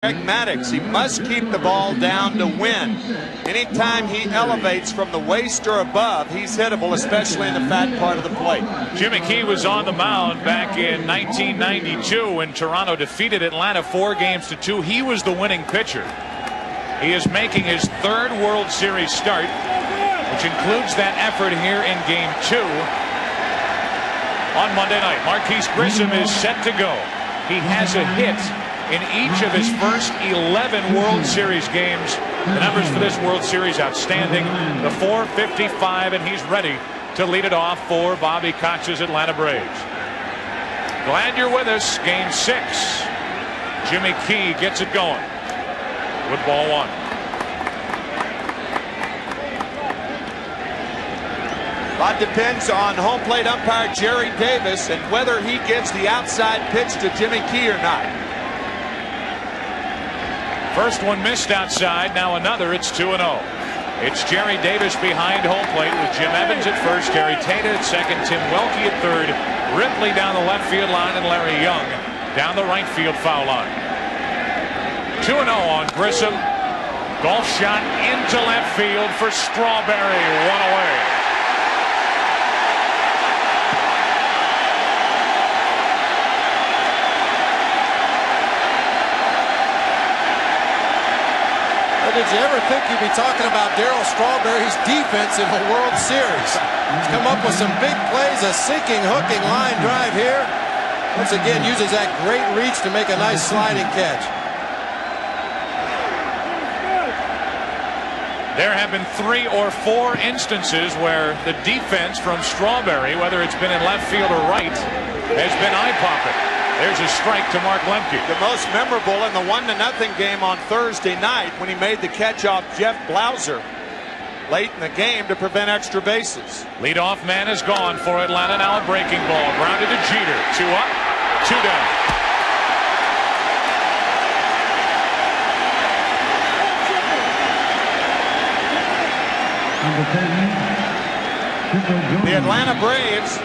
Greg Maddux, he must keep the ball down to win. Anytime he elevates from the waist or above, he's hittable, especially in the fat part of the plate. Jimmy Key was on the mound back in 1992 when Toronto defeated Atlanta 4-2. He was the winning pitcher. He is making his third World Series start, which includes that effort here in Game 2 on Monday night. Marquise Grissom is set to go. He has a hit in each of his first 11 World Series games. The numbers for this World Series outstanding. The .455, and he's ready to lead it off for Bobby Cox's Atlanta Braves. Glad you're with us. Game 6. Jimmy Key gets it going with ball 1. A lot depends on home plate umpire Jerry Davis and whether he gives the outside pitch to Jimmy Key or not. First one missed outside, now another. It's 2-0. It's Jerry Davis behind home plate with Jim Evans at first, Terry Tata at second, Tim Welke at third, Ripley down the left field line, and Larry Young down the right field foul line. 2-0 on Grissom. Golf shot into left field for Strawberry. One away. Did you ever think you'd be talking about Darryl Strawberry's defense in the World Series? He's come up with some big plays, a sinking, hooking line drive here. Once again, uses that great reach to make a nice sliding catch. There have been 3 or 4 instances where the defense from Strawberry, whether it's been in left field or right, has been eye-popping. There's a strike to Mark Lemke. The most memorable in the 1-0 game on Thursday night when he made the catch off Jeff Blauser late in the game to prevent extra bases. Leadoff man is gone for Atlanta. Now a breaking ball. Grounded to Jeter. 2 up, 2 down. The Atlanta Braves,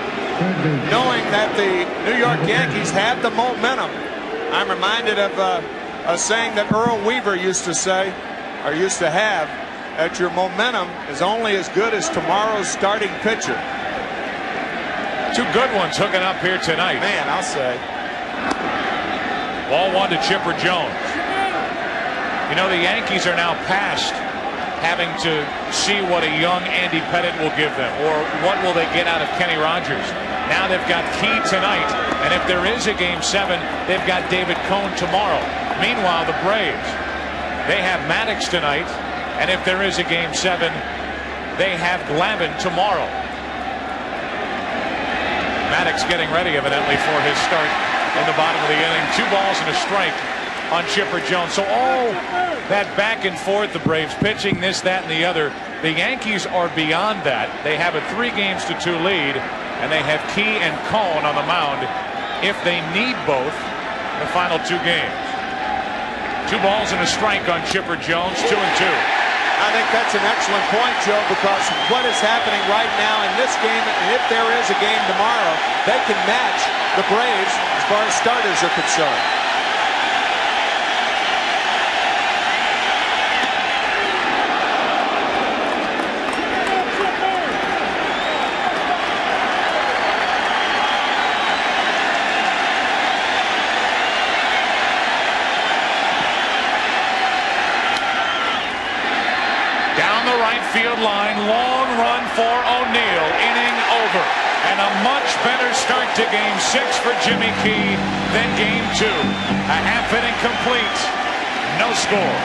knowing that the New York Yankees have the momentum. I'm reminded of a saying that Earl Weaver used to say, or used to have, that your momentum is only as good as tomorrow's starting pitcher. 2 good ones hooking up here tonight. Man, I'll say. Ball 1 to Chipper Jones. You know, the Yankees are now past having to see what a young Andy Pettitte will give them, or what will they get out of Kenny Rogers. Now they've got Key tonight, and if there is a Game 7, they've got David Cone tomorrow. Meanwhile, the Braves, they have Maddux tonight, and if there is a Game 7, they have Glavine tomorrow. Maddux getting ready, evidently, for his start in the bottom of the inning. 2 balls and a strike on Chipper Jones. So all that back and forth, the Braves pitching this, that, and the other. The Yankees are beyond that. They have a 3-2 lead, and they have Key and Cone on the mound if they need both in the final 2 games. 2 balls and a strike on Chipper Jones. 2-2. I think that's an excellent point, Joe, because what is happening right now in this game, and if there is a game tomorrow, they can match the Braves as far as starters are concerned. Field line, long run for O'Neill, inning over, and a much better start to Game 6 for Jimmy Key than Game 2. A half inning complete, no score.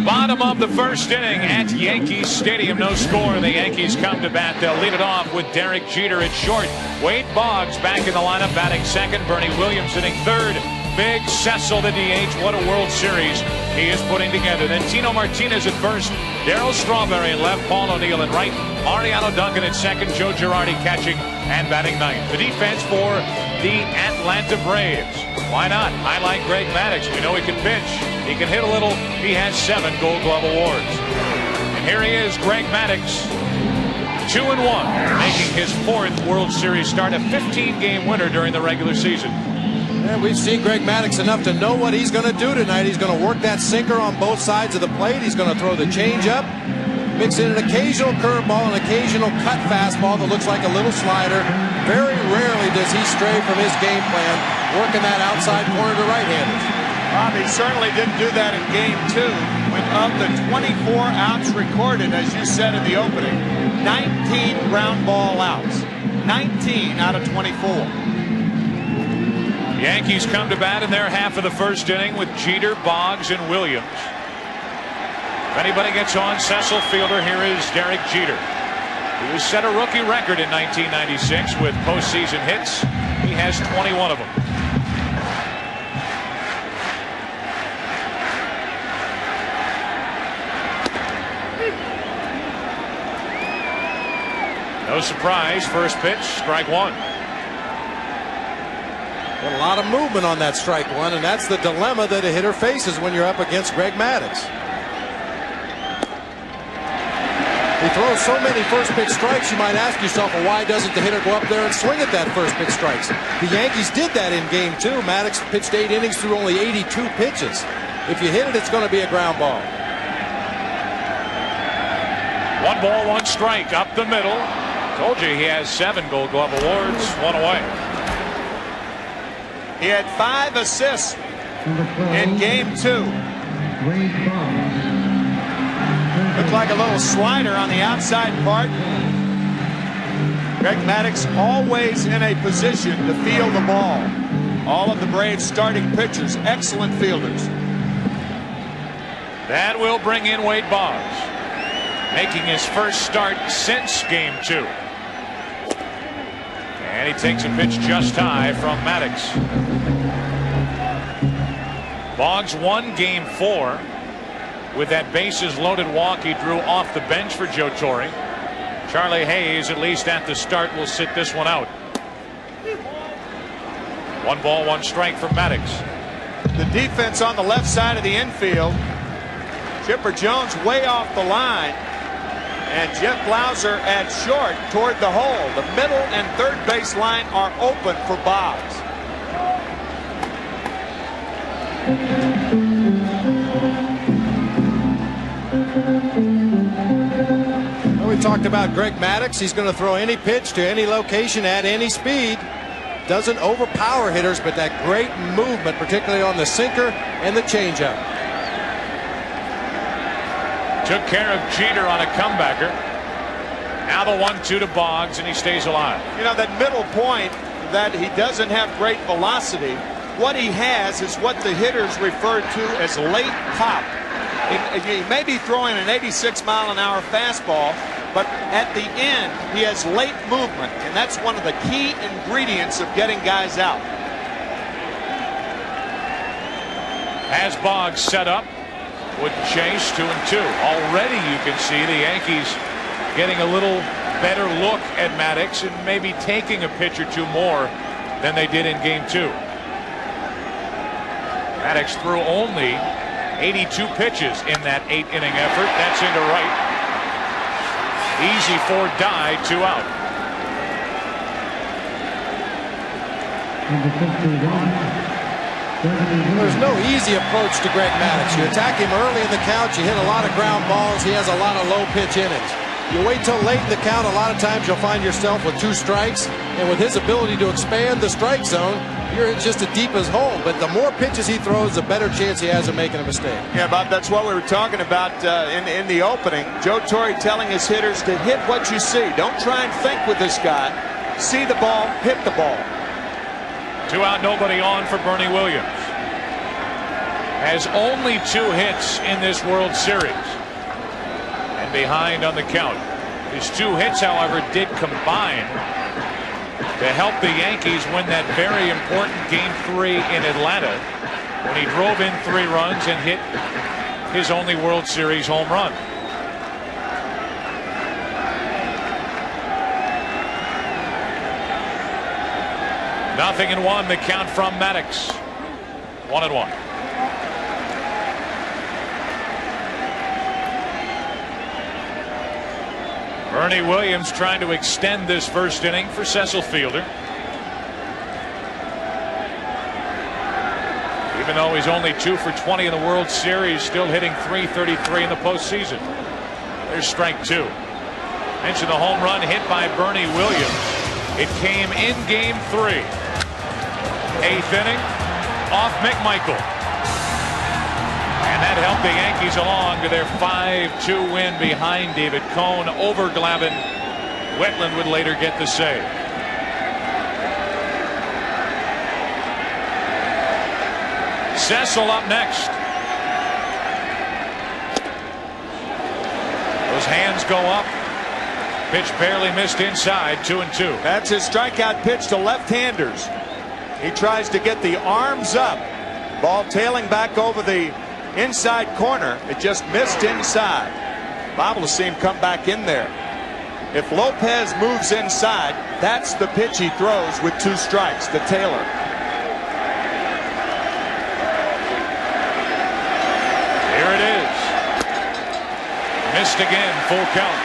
Bottom of the first inning at Yankee Stadium, no score. The Yankees come to bat. They'll lead it off with Derek Jeter at short. Wade Boggs back in the lineup, batting second. Bernie Williams hitting third. Big Cecil the DH. What a World Series he is putting together. Then Tino Martinez at first, Darryl Strawberry at left, Paul O'Neill at right, Mariano Duncan at second, Joe Girardi catching and batting ninth. The defense for the Atlanta Braves. Why not? I like Greg Maddux. We know he can pitch. He can hit a little. He has 7 Gold Glove awards. And here he is, Greg Maddux. 2-1, making his 4th World Series start, a 15-game winner during the regular season. And we've seen Greg Maddux enough to know what he's going to do tonight. He's going to work that sinker on both sides of the plate. He's going to throw the changeup, mix in an occasional curveball, an occasional cut fastball that looks like a little slider. Very rarely does he stray from his game plan, working that outside corner to right-handers. Bob, he certainly didn't do that in Game 2. When of the 24 outs recorded, as you said in the opening, 19 ground ball outs. 19 out of 24. Yankees come to bat in their half of the first inning with Jeter, Boggs, and Williams. If anybody gets on Cecil Fielder, here is Derek Jeter. He has set a rookie record in 1996 with postseason hits. He has 21 of them. No surprise, first pitch, strike one. A lot of movement on that strike one, and that's the dilemma that a hitter faces when you're up against Greg Maddux. He throws so many first pitch strikes, you might ask yourself, well, why doesn't the hitter go up there and swing at that first pitch strikes? The Yankees did that in Game 2. Maddux pitched 8 innings through only 82 pitches. If you hit it, it's going to be a ground ball. 1 ball, 1 strike, up the middle. Told you he has 7 Gold Glove awards, 1 away. He had 5 assists in Game 2. Looked like a little slider on the outside part. Greg Maddux always in a position to field the ball. All of the Braves starting pitchers, excellent fielders. That will bring in Wade Boggs, making his first start since Game 2. And he takes a pitch just high from Maddux. Boggs won Game 4 with that bases loaded walk he drew off the bench for Joe Torre. Charlie Hayes, at least at the start, will sit this one out. 1 ball, 1 strike from Maddux. The defense on the left side of the infield. Chipper Jones way off the line. And Jeff Blauser at short toward the hole. The middle and third base line are open for Boggs. Well, we talked about Greg Maddux. He's going to throw any pitch to any location at any speed. Doesn't overpower hitters, but that great movement, particularly on the sinker and the changeup. Took care of Jeter on a comebacker. Now the 1-2 to Boggs, and he stays alive. You know, that middle point, that he doesn't have great velocity. What he has is what the hitters refer to as late pop. He may be throwing an 86-mile-an-hour fastball, but at the end, he has late movement, and that's one of the key ingredients of getting guys out. As Boggs set up, wouldn't chase, 2-2. Already you can see the Yankees getting a little better look at Maddux and maybe taking a pitch or 2 more than they did in Game 2. Maddux threw only 82 pitches in that 8-inning effort. That's into right. Easy for Die, 2 out. There's no easy approach to Greg Maddux. You attack him early in the count, you hit a lot of ground balls, he has a lot of low pitch innings. You wait till late in the count, a lot of times you'll find yourself with 2 strikes, and with his ability to expand the strike zone, you're just as deep as hole. But the more pitches he throws, the better chance he has of making a mistake. Yeah, Bob, that's what we were talking about in the opening. Joe Torre telling his hitters to hit what you see. Don't try and think with this guy. See the ball, hit the ball. 2 out, nobody on for Bernie Williams. Has only 2 hits in this World Series. And behind on the count. His 2 hits, however, did combine to help the Yankees win that very important Game 3 in Atlanta, when he drove in 3 runs and hit his only World Series home run. Nothing in 1, the count from Maddux. 1-1. Bernie Williams trying to extend this first inning for Cecil Fielder. Even though he's only 2 for 20 in the World Series, still hitting .333 in the postseason. There's strike 2. Mentioned the home run hit by Bernie Williams. It came in Game 3. 8th inning, off McMichael. And that helped the Yankees along to their 5-2 win behind David Cone over Glavine. Wetland would later get the save. Cecil up next. Those hands go up. Pitch barely missed inside, 2-2. That's his strikeout pitch to left-handers. He tries to get the arms up. Ball tailing back over the inside corner. It just missed inside. Liable to see him come back in there. If Lopez moves inside, that's the pitch he throws with 2 strikes to Taylor. Here it is. Missed again, full count.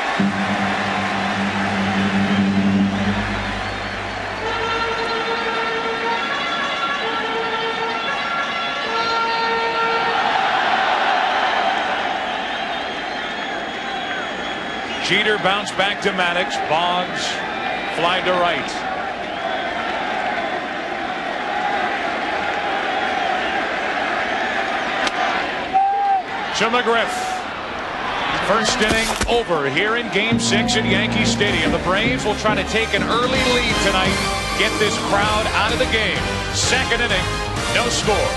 Jeter bounced back to Maddox. Boggs fly to right. To McGriff. First inning over here in Game 6 at Yankee Stadium. The Braves will try to take an early lead tonight. Get this crowd out of the game. Second inning, no score.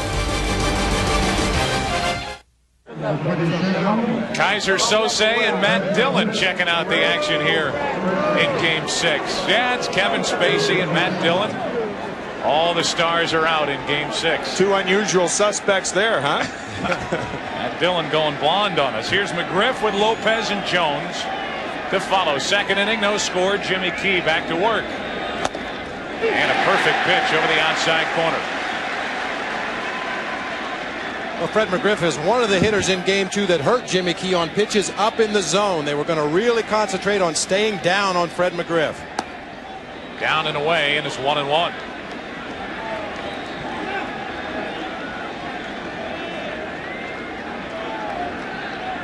Kaiser Sose and Matt Dillon checking out the action here in Game 6. Yeah, it's Kevin Spacey and Matt Dillon. All the stars are out in Game 6. 2 unusual suspects there, huh? Matt Dillon going blonde on us. Here's McGriff with Lopez and Jones to follow. Second inning, no score. Jimmy Key back to work. And a perfect pitch over the outside corner. Well, Fred McGriff is one of the hitters in Game 2 that hurt Jimmy Key on pitches up in the zone. They were going to really concentrate on staying down on Fred McGriff. Down and away, and it's 1-1.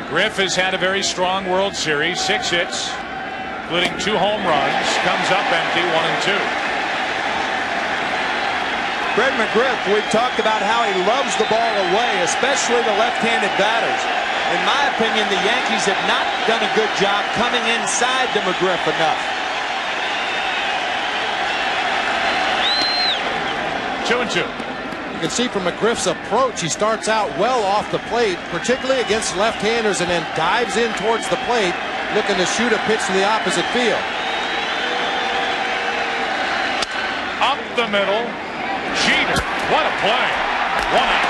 McGriff has had a very strong World Series. 6 hits, including 2 home runs. Comes up empty, 1-2. Fred McGriff, we've talked about how he loves the ball away, especially the left-handed batters. In my opinion, the Yankees have not done a good job coming inside to McGriff enough. 2-2. You can see from McGriff's approach, he starts out well off the plate, particularly against left-handers, and then dives in towards the plate, looking to shoot a pitch to the opposite field. Up the middle. Jeter, what a play. 1 out.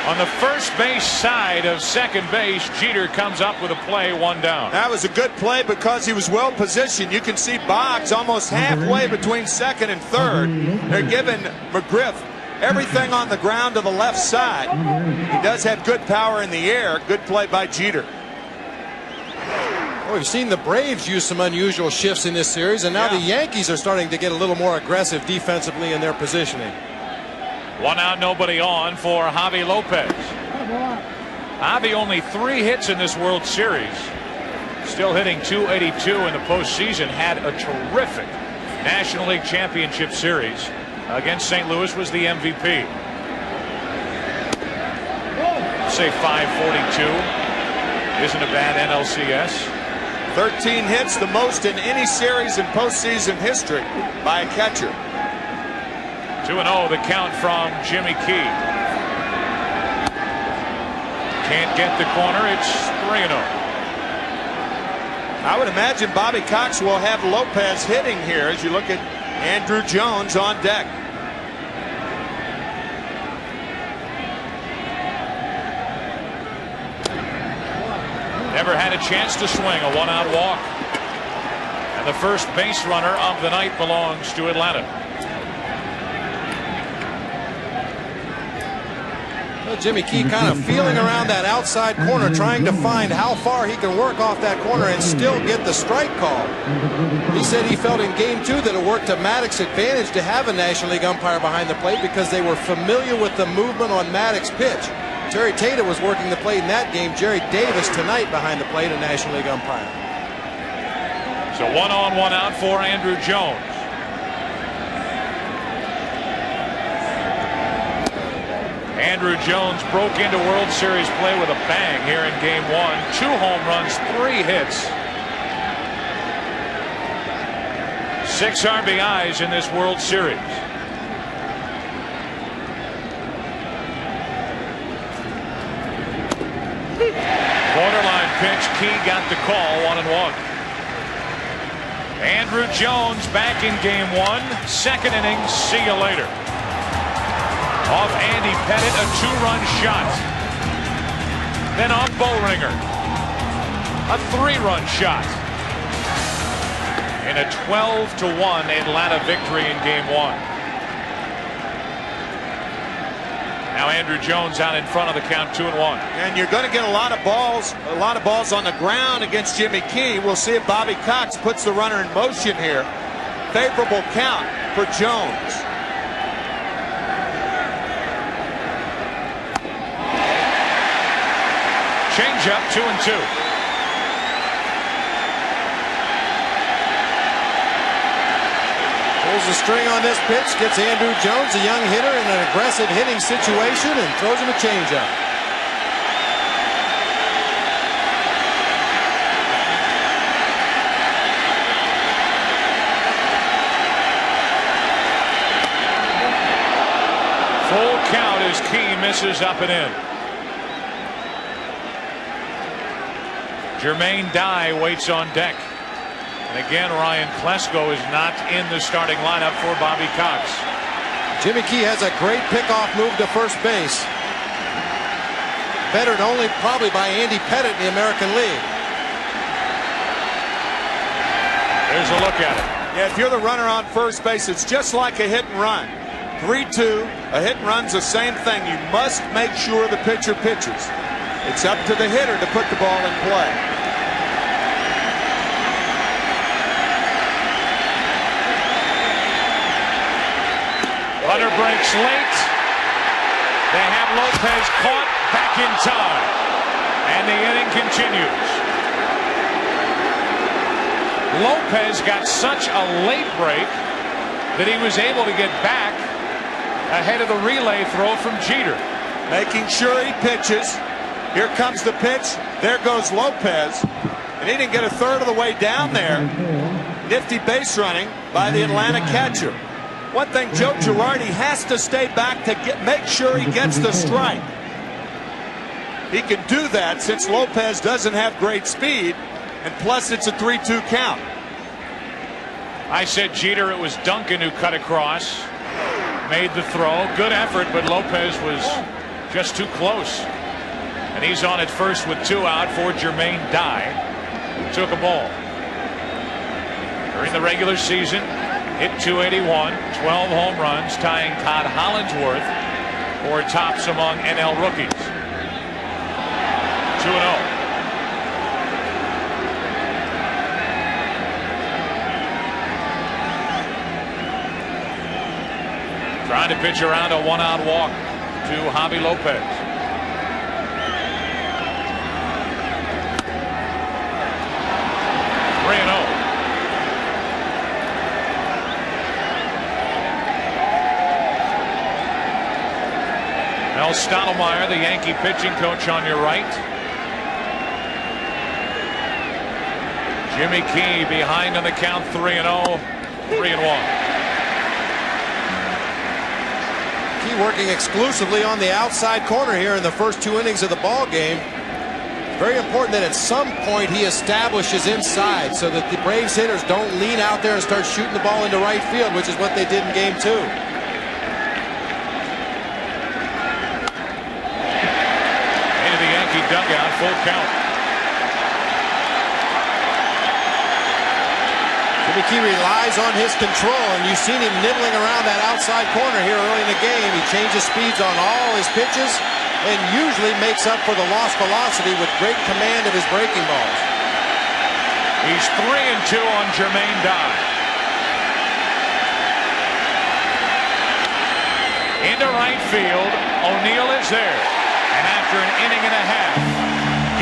On the first base side of second base, Jeter comes up with a play, 1 down. That was a good play because he was well positioned. You can see Boggs almost halfway between second and third. They're giving McGriff everything on the ground to the left side. He does have good power in the air. Good play by Jeter. Well, we've seen the Braves use some unusual shifts in this series, and now the Yankees are starting to get a little more aggressive defensively in their positioning. 1 out, nobody on for Javi Lopez. Javi only 3 hits in this World Series. Still hitting .282 in the postseason. Had a terrific National League Championship Series against St. Louis. Was the MVP. Say 542 isn't a bad NLCS. 13 hits, the most in any series in postseason history by a catcher. 2-0 the count from Jimmy Key. Can't get the corner. It's 3-0. I would imagine Bobby Cox will have Lopez hitting here as you look at Andrew Jones on deck. Never had a chance to swing. A 1-out walk. And the first base runner of the night belongs to Atlanta. Well, Jimmy Key kind of feeling around that outside corner, trying to find how far he can work off that corner and still get the strike call. He said he felt in game 2 that it worked to Maddox's advantage to have a National League umpire behind the plate because they were familiar with the movement on Maddox's pitch. Terry Tata was working the plate in that game. Jerry Davis tonight behind the plate, a National League umpire. So 1 on, 1 out for Andrew Jones. Andrew Jones broke into World Series play with a bang here in game 1. 2 home runs, 3 hits. 6 RBIs in this World Series. Borderline pitch. Key got the call. 1-1. Andrew Jones back in game 1. Second inning. See you later. Off Andy Pettit, a 2-run shot. Then off Bowringer, a 3-run shot. In a 12-1 Atlanta victory in game 1. Now Andrew Jones out in front of the count, 2-1. And you're going to get a lot of balls on the ground against Jimmy Key. We'll see if Bobby Cox puts the runner in motion here. Favorable count for Jones. Change up, 2-2. Pulls the string on this pitch, gets Andrew Jones, a young hitter, in an aggressive hitting situation, and throws him a changeup. Full count as Key misses up and in. Jermaine Dye waits on deck. And again, Ryan Klesko is not in the starting lineup for Bobby Cox. Jimmy Key has a great pickoff move to first base. Bettered only probably by Andy Pettit in the American League. There's a look at it. Yeah, if you're the runner on first base, it's just like a hit and run. 3-2, a hit and run's the same thing. You must make sure the pitcher pitches. It's up to the hitter to put the ball in play. Runner breaks late. They have Lopez caught back in time. And the inning continues. Lopez got such a late break that he was able to get back ahead of the relay throw from Jeter. Making sure he pitches. Here comes the pitch. There goes Lopez. And he didn't get a third of the way down there. Nifty base running by the Atlanta catcher. One thing, Joe Girardi has to stay back to make sure he gets the strike. He can do that since Lopez doesn't have great speed. And plus, it's a 3-2 count. I said Jeter, it was Duncan who cut across. Made the throw. Good effort, but Lopez was just too close. And he's on at first with 2 out for Jermaine Dye, who took a ball. During the regular season, hit .281, 12 home runs, tying Todd Hollandsworth for tops among NL rookies. 2-0. Trying to pitch around a 1-out walk to Javi Lopez. Mel Stottlemyre, the Yankee pitching coach, on your right. Jimmy Key behind on the count, 3-0, 3-1. Key working exclusively on the outside corner here in the first 2 innings of the ball game. Very important that at some point he establishes inside so that the Braves hitters don't lean out there and start shooting the ball into right field, which is what they did in game 2. Into the Yankee dugout, full count. Jimmy Key relies on his control, and you've seen him nibbling around that outside corner here early in the game. He changes speeds on all his pitches and usually makes up for the lost velocity with great command of his breaking balls. He's 3-2 on Jermaine Dye. Into right field, O'Neill is there. And after an inning and a half,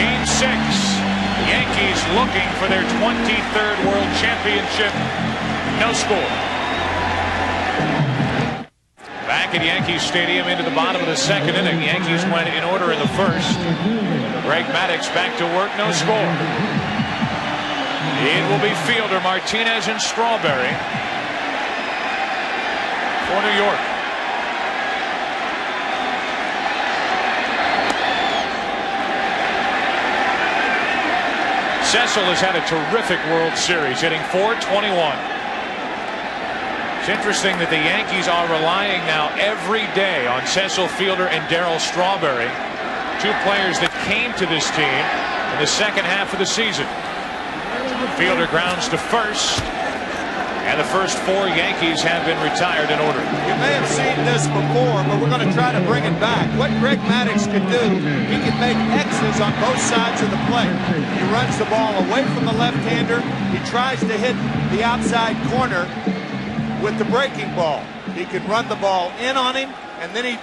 Game 6, Yankees looking for their 23rd World Championship. No score. Back at Yankee Stadium into the bottom of the second inning. Yankees went in order in the first. Greg Maddux back to work, no score. It will be fielder Martinez and Strawberry for New York. Cecil has had a terrific World Series, hitting .421. It's interesting that the Yankees are relying now every day on Cecil Fielder and Darryl Strawberry, two players that came to this team in the second half of the season. Fielder grounds to first, and the first 4 Yankees have been retired in order. You may have seen this before, but we're going to try to bring it back. What Greg Maddux can do, he can make X's on both sides of the plate. He runs the ball away from the left-hander. He tries to hit the outside corner with the breaking ball. He can run the ball in on him, and then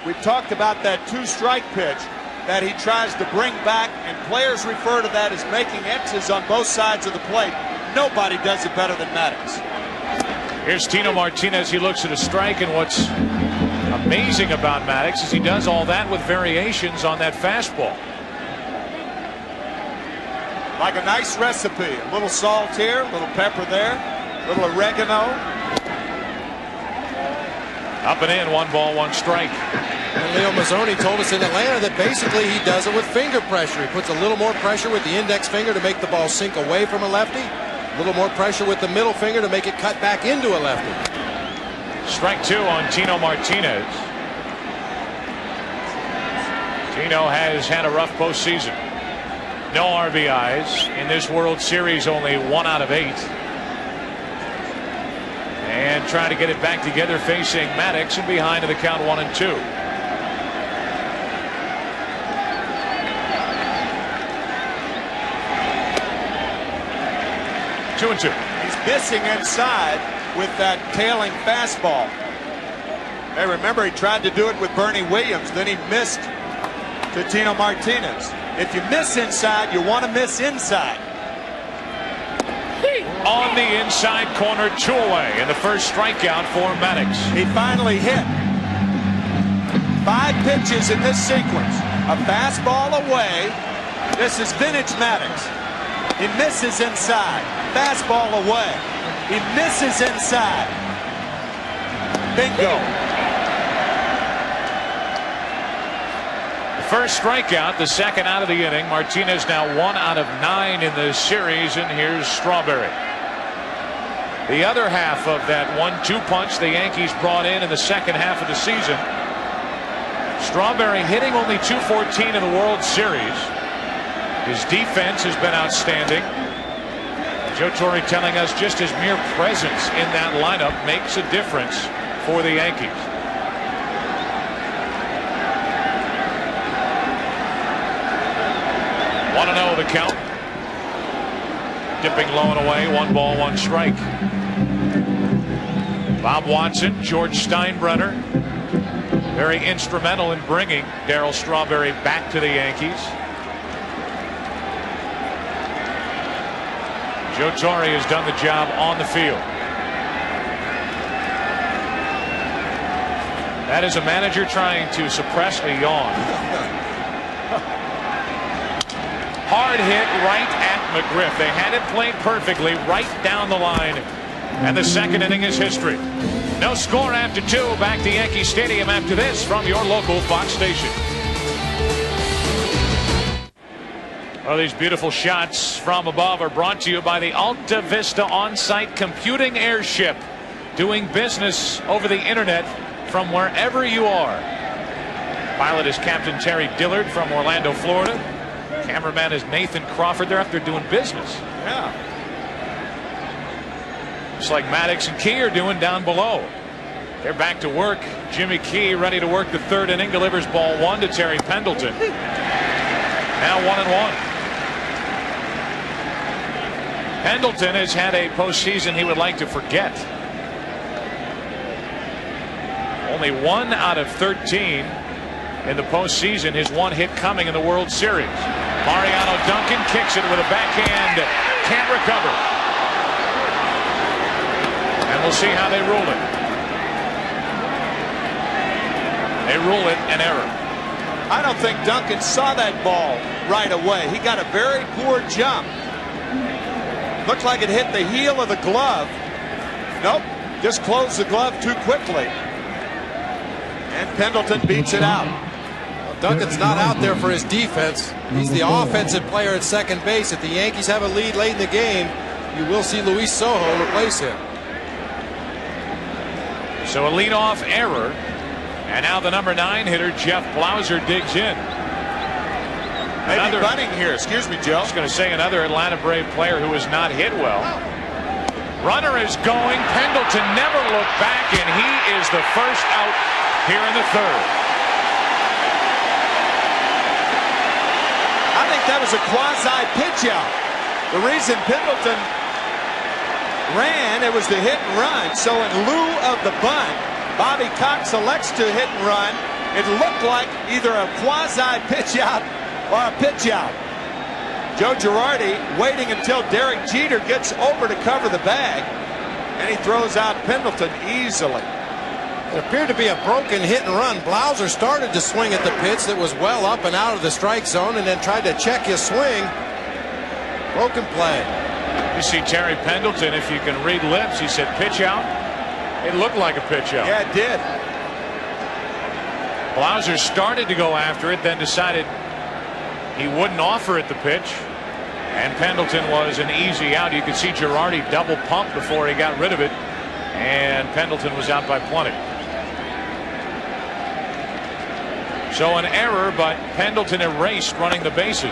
we've talked about that 2-strike pitch that he tries to bring back, and players refer to that as making X's on both sides of the plate. Nobody does it better than Maddux. Here's Tino Martinez. He looks at a strike, and what's amazing about Maddux is he does all that with variations on that fastball. Like a nice recipe. A little salt here, a little pepper there, a little oregano. Up and in, 1 ball, 1 strike. And Leo Mazzoni told us in Atlanta that basically he does it with finger pressure. He puts a little more pressure with the index finger to make the ball sink away from a lefty. A little more pressure with the middle finger to make it cut back into a lefty. Strike 2 on Tino Martinez. Tino has had a rough postseason. No RBIs in this World Series, only 1 out of 8. And trying to get it back together facing Maddux, and behind in the count 1-2. Two and 2. He's missing inside with that tailing fastball. Hey, remember he tried to do it with Bernie Williams, then he missed to Tino Martinez. If you miss inside, you want to miss inside. On the inside corner, 2 away, and the first strikeout for Maddux. He finally hit 5 pitches in this sequence. A fastball away. This is vintage Maddux. He misses inside. Fastball away. He misses inside. Bingo. First strikeout, the second out of the inning. Martinez now 1 out of 9 in the series, and here's Strawberry. The other half of that 1-2 punch the Yankees brought in the second half of the season. Strawberry hitting only .214 in the World Series. His defense has been outstanding. Joe Torre telling us just his mere presence in that lineup makes a difference for the Yankees. Want to know the count? Dipping low and away, 1 ball, 1 strike. Bob Watson, George Steinbrenner, very instrumental in bringing Darryl Strawberry back to the Yankees. Joe Torre has done the job on the field. That is a manager trying to suppress a yawn. Hard hit right at McGriff. They had it played perfectly right down the line. And the second inning is history. No score after 2. Back to Yankee Stadium after this from your local Fox station. Well, these beautiful shots from above are brought to you by the Alta Vista on-site computing airship, doing business over the internet from wherever you are. Pilot is Captain Terry Dillard from Orlando, Florida. Cameraman is Nathan Crawford. They're up there doing business. Yeah. Just like Maddox and Key are doing down below. They're back to work. Jimmy Key ready to work the third inning. Delivers ball 1 to Terry Pendleton. Now 1-1. Pendleton has had a postseason he would like to forget. Only 1 out of 13 in the postseason. His 1 hit coming in the World Series. Mariano Duncan kicks it with a backhand. Can't recover. And we'll see how they rule it. They rule it an error. I don't think Duncan saw that ball right away. He got a very poor jump. Looked like it hit the heel of the glove. Nope, just closed the glove too quickly. And Pendleton beats it out. Well, Duncan's not out there for his defense. He's the offensive player at second base. If the Yankees have a lead late in the game, you will see Luis Sojo replace him. So a leadoff error. And now the number 9 hitter, Jeff Blauser, digs in. Maybe bunting here. Excuse me, Joe. I was going to say another Atlanta Brave player who has not hit well. Runner is going. Pendleton never looked back, and he is the first out here in the third. I think that was a quasi pitch out. The reason Pendleton ran, it was the hit and run. So in lieu of the bunt, Bobby Cox elects to hit and run. It looked like either a quasi pitch out or a pitch out. Joe Girardi waiting until Derek Jeter gets over to cover the bag, and he throws out Pendleton easily. It appeared to be a broken hit and run. Blauser started to swing at the pitch that was well up and out of the strike zone, and then tried to check his swing. Broken play. You see Terry Pendleton, if you can read lips, he said pitch out. It looked like a pitch out. Yeah, it did. Blauser started to go after it, then decided he wouldn't offer it the pitch. And Pendleton was an easy out. You could see Girardi double pump before he got rid of it. And Pendleton was out by plenty. So an error, but Pendleton erased running the bases.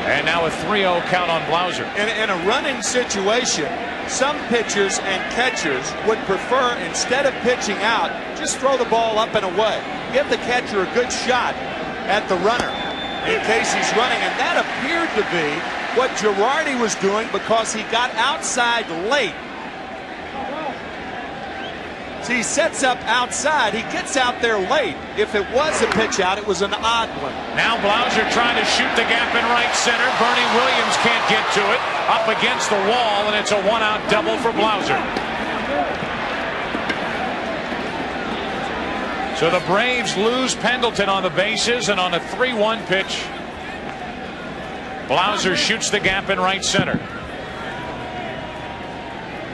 And now a 3-0 count on Blauser. In a running situation, some pitchers and catchers would prefer, instead of pitching out, just throw the ball up and away. Give the catcher a good shot at the runner in case he's running. And that appeared to be what Girardi was doing because he got outside late. So he sets up outside. He gets out there late. If it was a pitch out, it was an odd one. Now Blauser trying to shoot the gap in right center. Bernie Williams can't get to it. Up against the wall, and it's a 1-out double for Blauser. So the Braves lose Pendleton on the bases, and on a 3-1 pitch, Blauser shoots the gap in right center.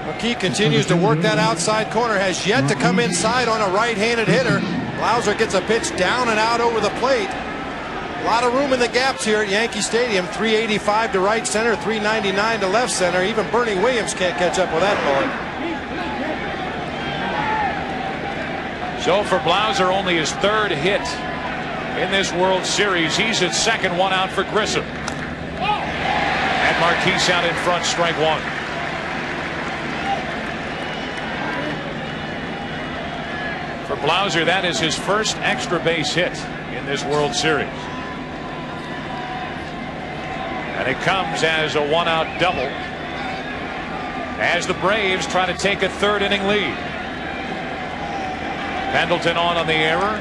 McKee continues to work that outside corner, has yet to come inside on a right-handed hitter. Blauser gets a pitch down and out over the plate. A lot of room in the gaps here at Yankee Stadium. 385 to right center, 399 to left center. Even Bernie Williams can't catch up with that ball. So for Blauser, only his 3rd hit in this World Series. He's at second, 1 out for Grissom. And Marquise out in front, strike 1. For Blauser, that is his first extra base hit in this World Series. And it comes as a 1-out double as the Braves try to take a 3rd inning lead. Pendleton on the error.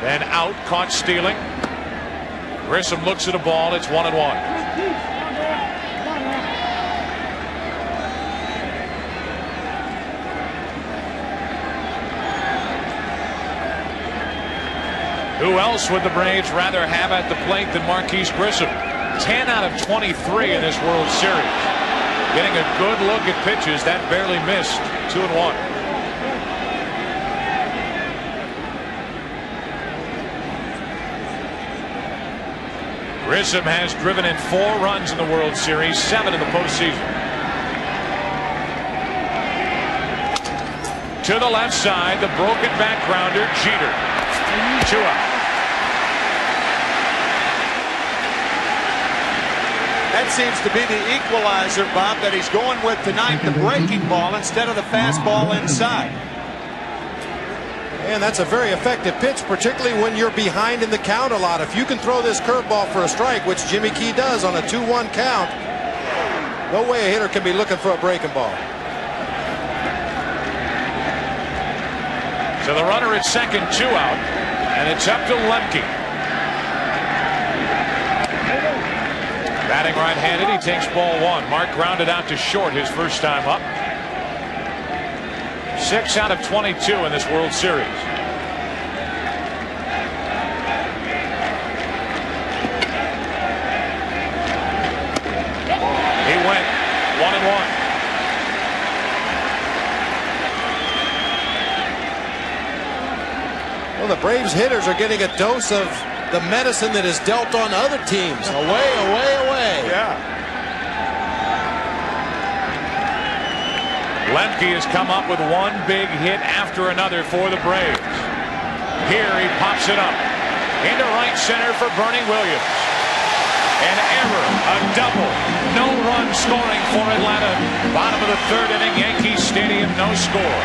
Then out, caught stealing. Grissom looks at a ball. It's 1-1. Who else would the Braves rather have at the plate than Marquise Grissom? 10 out of 23 in this World Series. Getting a good look at pitches that barely missed. 2-1. Grissom has driven in 4 runs in the World Series, 7 in the postseason. To the left side, the broken back grounder, Jeter. 2 out. That seems to be the equalizer, Bob, that he's going with tonight, the breaking ball instead of the fastball inside. And that's a very effective pitch, particularly when you're behind in the count a lot. If you can throw this curveball for a strike, which Jimmy Key does on a 2-1 count, no way a hitter can be looking for a breaking ball. So the runner at second, 2 out, and it's up to Lemke. Batting right-handed, he takes ball 1. Mark grounded out to short his first time up. 6 out of 22 in this World Series. He went 1-1. Well, the Braves hitters are getting a dose of the medicine that is dealt on other teams. Away, away, away. Yeah. Lemke has come up with one big hit after another for the Braves. Here he pops it up into right center for Bernie Williams. An error, a double, no run scoring for Atlanta. Bottom of the 3rd inning, Yankees Stadium, no score.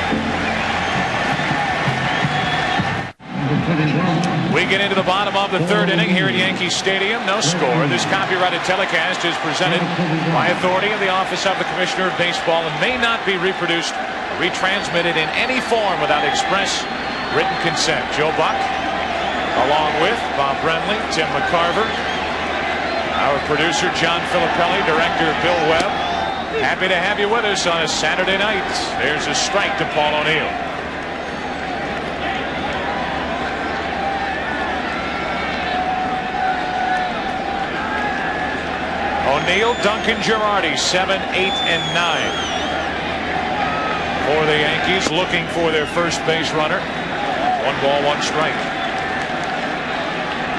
We get into the bottom of the 3rd inning here at Yankee Stadium. No score. This copyrighted telecast is presented by authority of the Office of the Commissioner of Baseball and may not be reproduced or retransmitted in any form without express written consent. Joe Buck, along with Bob Brenly, Tim McCarver, our producer John Filippelli, director Bill Webb. Happy to have you with us on a Saturday night. There's a strike to Paul O'Neill. O'Neill, Duncan, Girardi, 7, 8, and 9 for the Yankees, looking for their first base runner. 1 ball, 1 strike.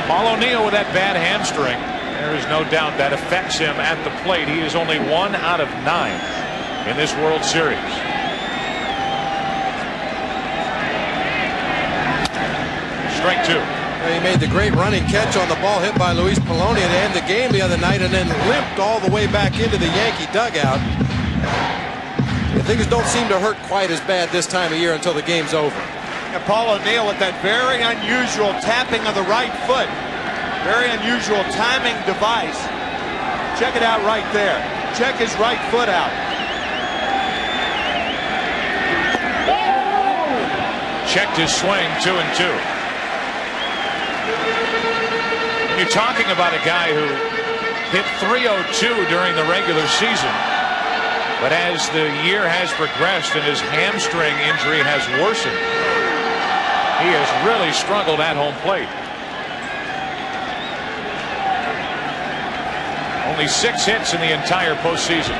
Paul O'Neill with that bad hamstring. There is no doubt that affects him at the plate. He is only 1 out of 9 in this World Series. Strike 2. He made the great running catch on the ball hit by Luis Polonia to end the game the other night and then limped all the way back into the Yankee dugout. Things don't seem to hurt quite as bad this time of year until the game's over. And Paul O'Neill with that very unusual tapping of the right foot. Very unusual timing device. Check it out right there. Check his right foot out. Checked his swing, 2-2. You're talking about a guy who hit .302 during the regular season, but as the year has progressed and his hamstring injury has worsened, he has really struggled at home plate. Only 6 hits in the entire postseason.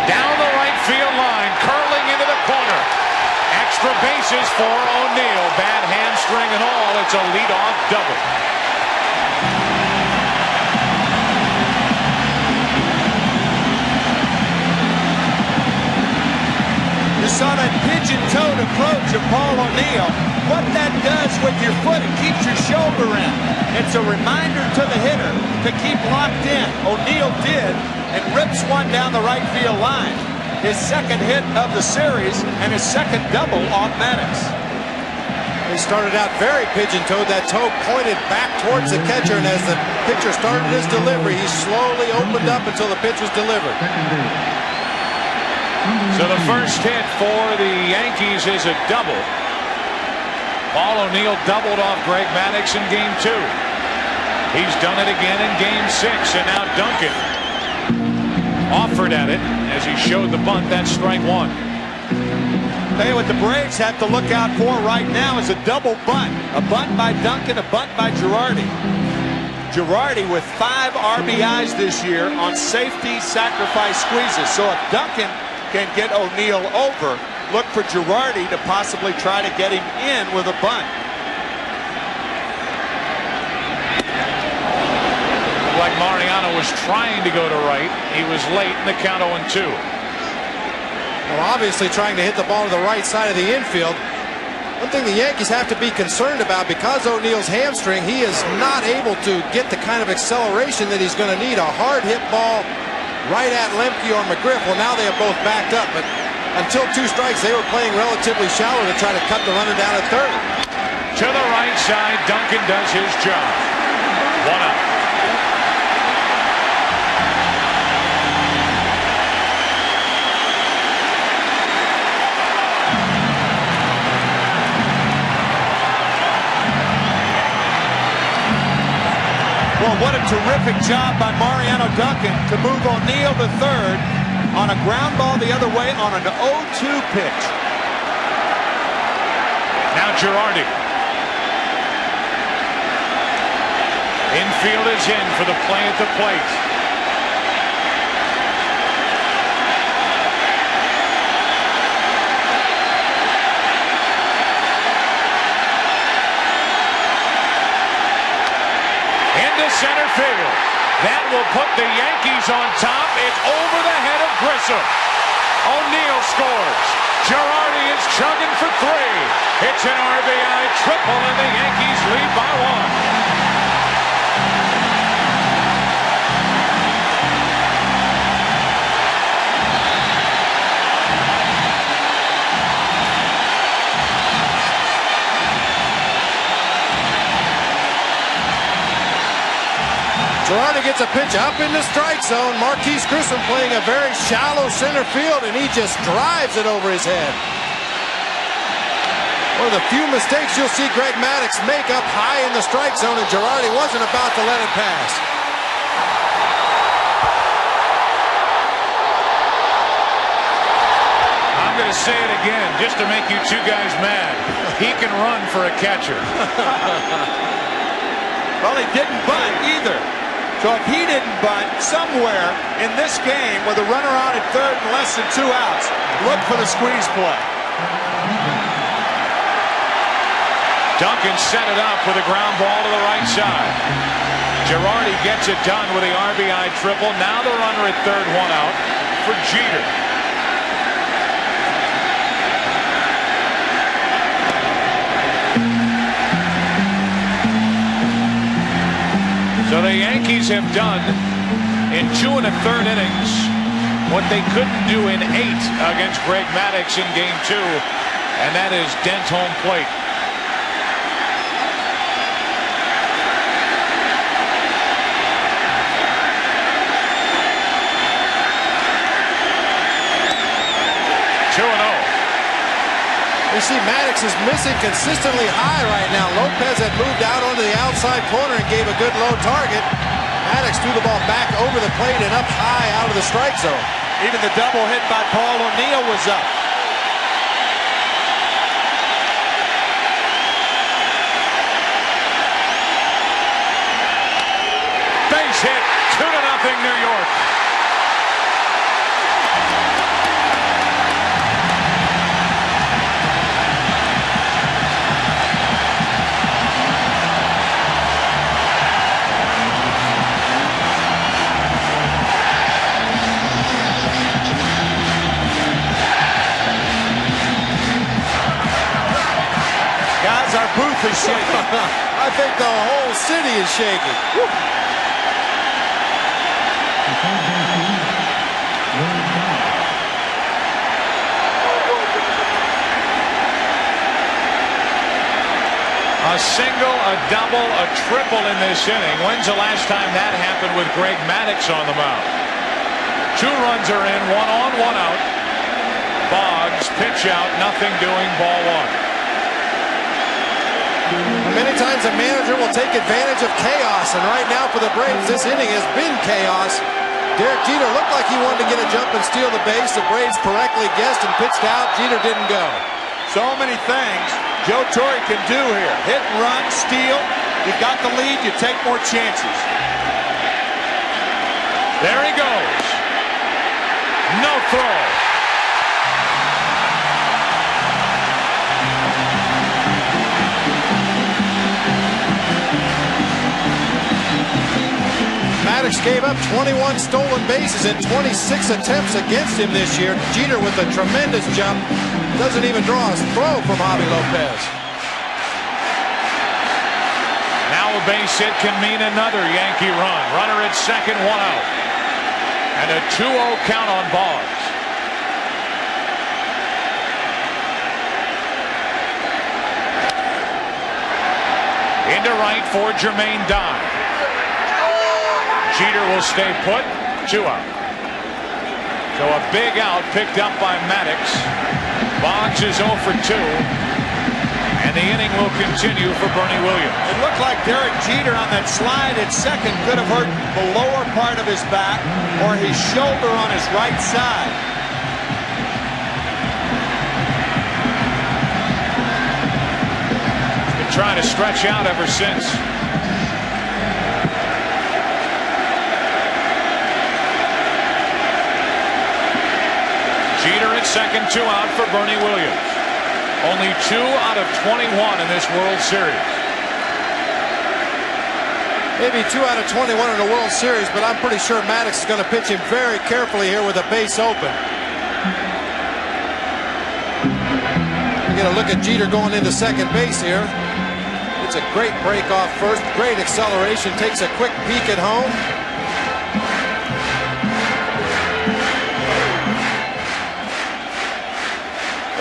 Down the right field line, curling into the corner. Extra bases for O'Neill. Bad hamstring and all. It's a leadoff double. You saw that pigeon-toed approach of Paul O'Neill. What that does with your foot, it keeps your shoulder in. It's a reminder to the hitter to keep locked in. O'Neill did and rips one down the right field line. His second hit of the series and his second double off Maddox. He started out very pigeon-toed. That toe pointed back towards the catcher, and as the pitcher started his delivery, he slowly opened up until the pitch was delivered. So the first hit for the Yankees is a double. Paul O'Neill doubled off Greg Maddux in Game 2. He's done it again in Game 6, and now Duncan offered at it as he showed the bunt. That's strike 1. Tell you what the Braves have to look out for right now is a double bunt. A bunt by Duncan, a bunt by Girardi. Girardi with 5 RBIs this year on safety sacrifice squeezes. So if Duncan can get O'Neill over, look for Girardi to possibly try to get him in with a bunt. Like Mariano was trying to go to right. He was late in the count 0-2. Well, obviously trying to hit the ball to the right side of the infield. One thing the Yankees have to be concerned about, because O'Neill's hamstring, he is not able to get the kind of acceleration that he's going to need. A hard hit ball right at Lemke or McGriff. Well, now they have both backed up, but until 2 strikes, they were playing relatively shallow to try to cut the runner down at third. To the right side, Duncan does his job. 1 out. Well, what a terrific job by Mariano Duncan to move O'Neill to third on a ground ball the other way on an 0-2 pitch. Now Girardi. Infield is in for the play at the plate. Into center field. That will put the Yankees on top. It's over the head of Grissom. O'Neill scores. Girardi is chugging for 3. It's an RBI triple, and the Yankees lead by 1. Girardi gets a pitch up in the strike zone. Marquise Grissom playing a very shallow center field, and he just drives it over his head. One of the few mistakes you'll see Greg Maddux make up high in the strike zone, and Girardi wasn't about to let it pass. I'm going to say it again just to make you 2 guys mad. He can run for a catcher. Well, he didn't bunt either. So if he didn't bunt, somewhere in this game with a runner on at third and less than 2 outs, look for the squeeze play. Duncan set it up with a ground ball to the right side. Girardi gets it done with the RBI triple. Now the runner at third, 1 out for Jeter. So the Yankees have done in 2 1/3 innings what they couldn't do in 8 against Greg Maddux in Game 2, and that is dent home plate. You see Maddux is missing consistently high right now. Lopez had moved out onto the outside corner and gave a good low target. Maddux threw the ball back over the plate and up high out of the strike zone. Even the double hit by Paul O'Neill was up. Base hit, 2-0 New York. Our booth is shaking. I think the whole city is shaking. Woo. A single, a double, a triple in this inning. When's the last time that happened with Greg Maddux on the mound? 2 runs are in, 1 on, 1 out. Boggs, pitch out, nothing doing, ball 1. Many times a manager will take advantage of chaos, and right now for the Braves, this inning has been chaos. Derek Jeter looked like he wanted to get a jump and steal the base. The Braves correctly guessed and pitched out. Jeter didn't go. So many things Joe Torre can do here. Hit and run, steal. You've got the lead, you take more chances. There he goes. No throw. Maddux gave up 21 stolen bases in 26 attempts against him this year. Jeter with a tremendous jump. Doesn't even draw a throw from Javi Lopez. Now a base hit can mean another Yankee run. Runner at second, 1 out. And a 2-0 count on Boggs. Into right for Jermaine Dye. Jeter will stay put. 2 out. So a big out picked up by Maddox. Boggs is 0 for 2. And the inning will continue for Bernie Williams. It looked like Derek Jeter on that slide at second could have hurt the lower part of his back or his shoulder on his right side. Been trying to stretch out ever since. Jeter at second, 2 out for Bernie Williams. Only 2 out of 21 in this World Series. Maybe 2 out of 21 in the World Series, but I'm pretty sure Maddox is going to pitch him very carefully here with a base open. We get a look at Jeter going into second base here. It's a great break off first, great acceleration, takes a quick peek at home.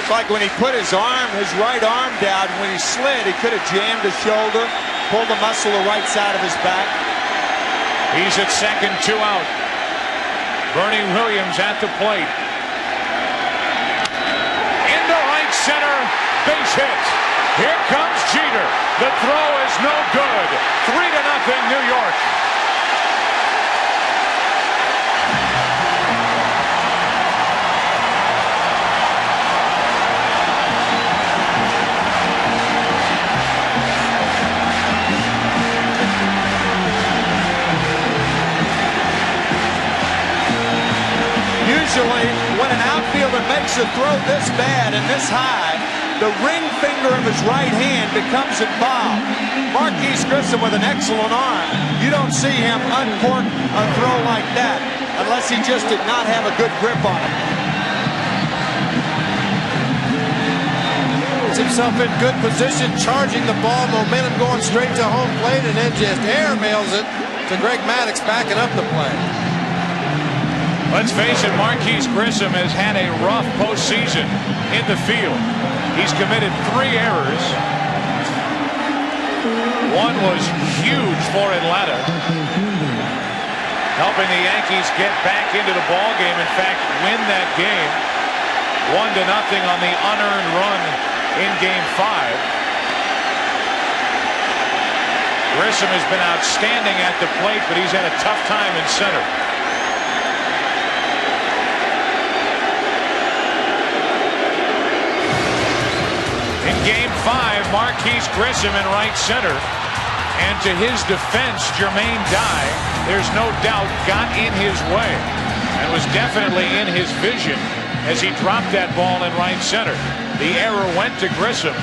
Like when he put his right arm down, when he slid, he could have jammed his shoulder, pulled the muscle the right side of his back. He's at second, 2 out. Bernie Williams at the plate. Into right center, base hit. Here comes Jeter. The throw is no good. 3-0 New York. Usually, when an outfielder makes a throw this bad and this high, the ring finger of his right hand becomes involved. Marquise Grissom with an excellent arm. You don't see him uncork a throw like that unless he just did not have a good grip on it. Puts himself in good position, charging the ball, momentum going straight to home plate, and then just airmails it to Greg Maddox backing up the play. Let's face it, Marquise Grissom has had a rough postseason in the field. He's committed 3 errors. One was huge for Atlanta, helping the Yankees get back into the ball game. In fact, win that game 1-0 on the unearned run in Game 5. Grissom has been outstanding at the plate, but he's had a tough time in center. In Game 5, Marquise Grissom in right center. And to his defense, Jermaine Dye, there's no doubt, got in his way and was definitely in his vision as he dropped that ball in right center. The error went to Grissom,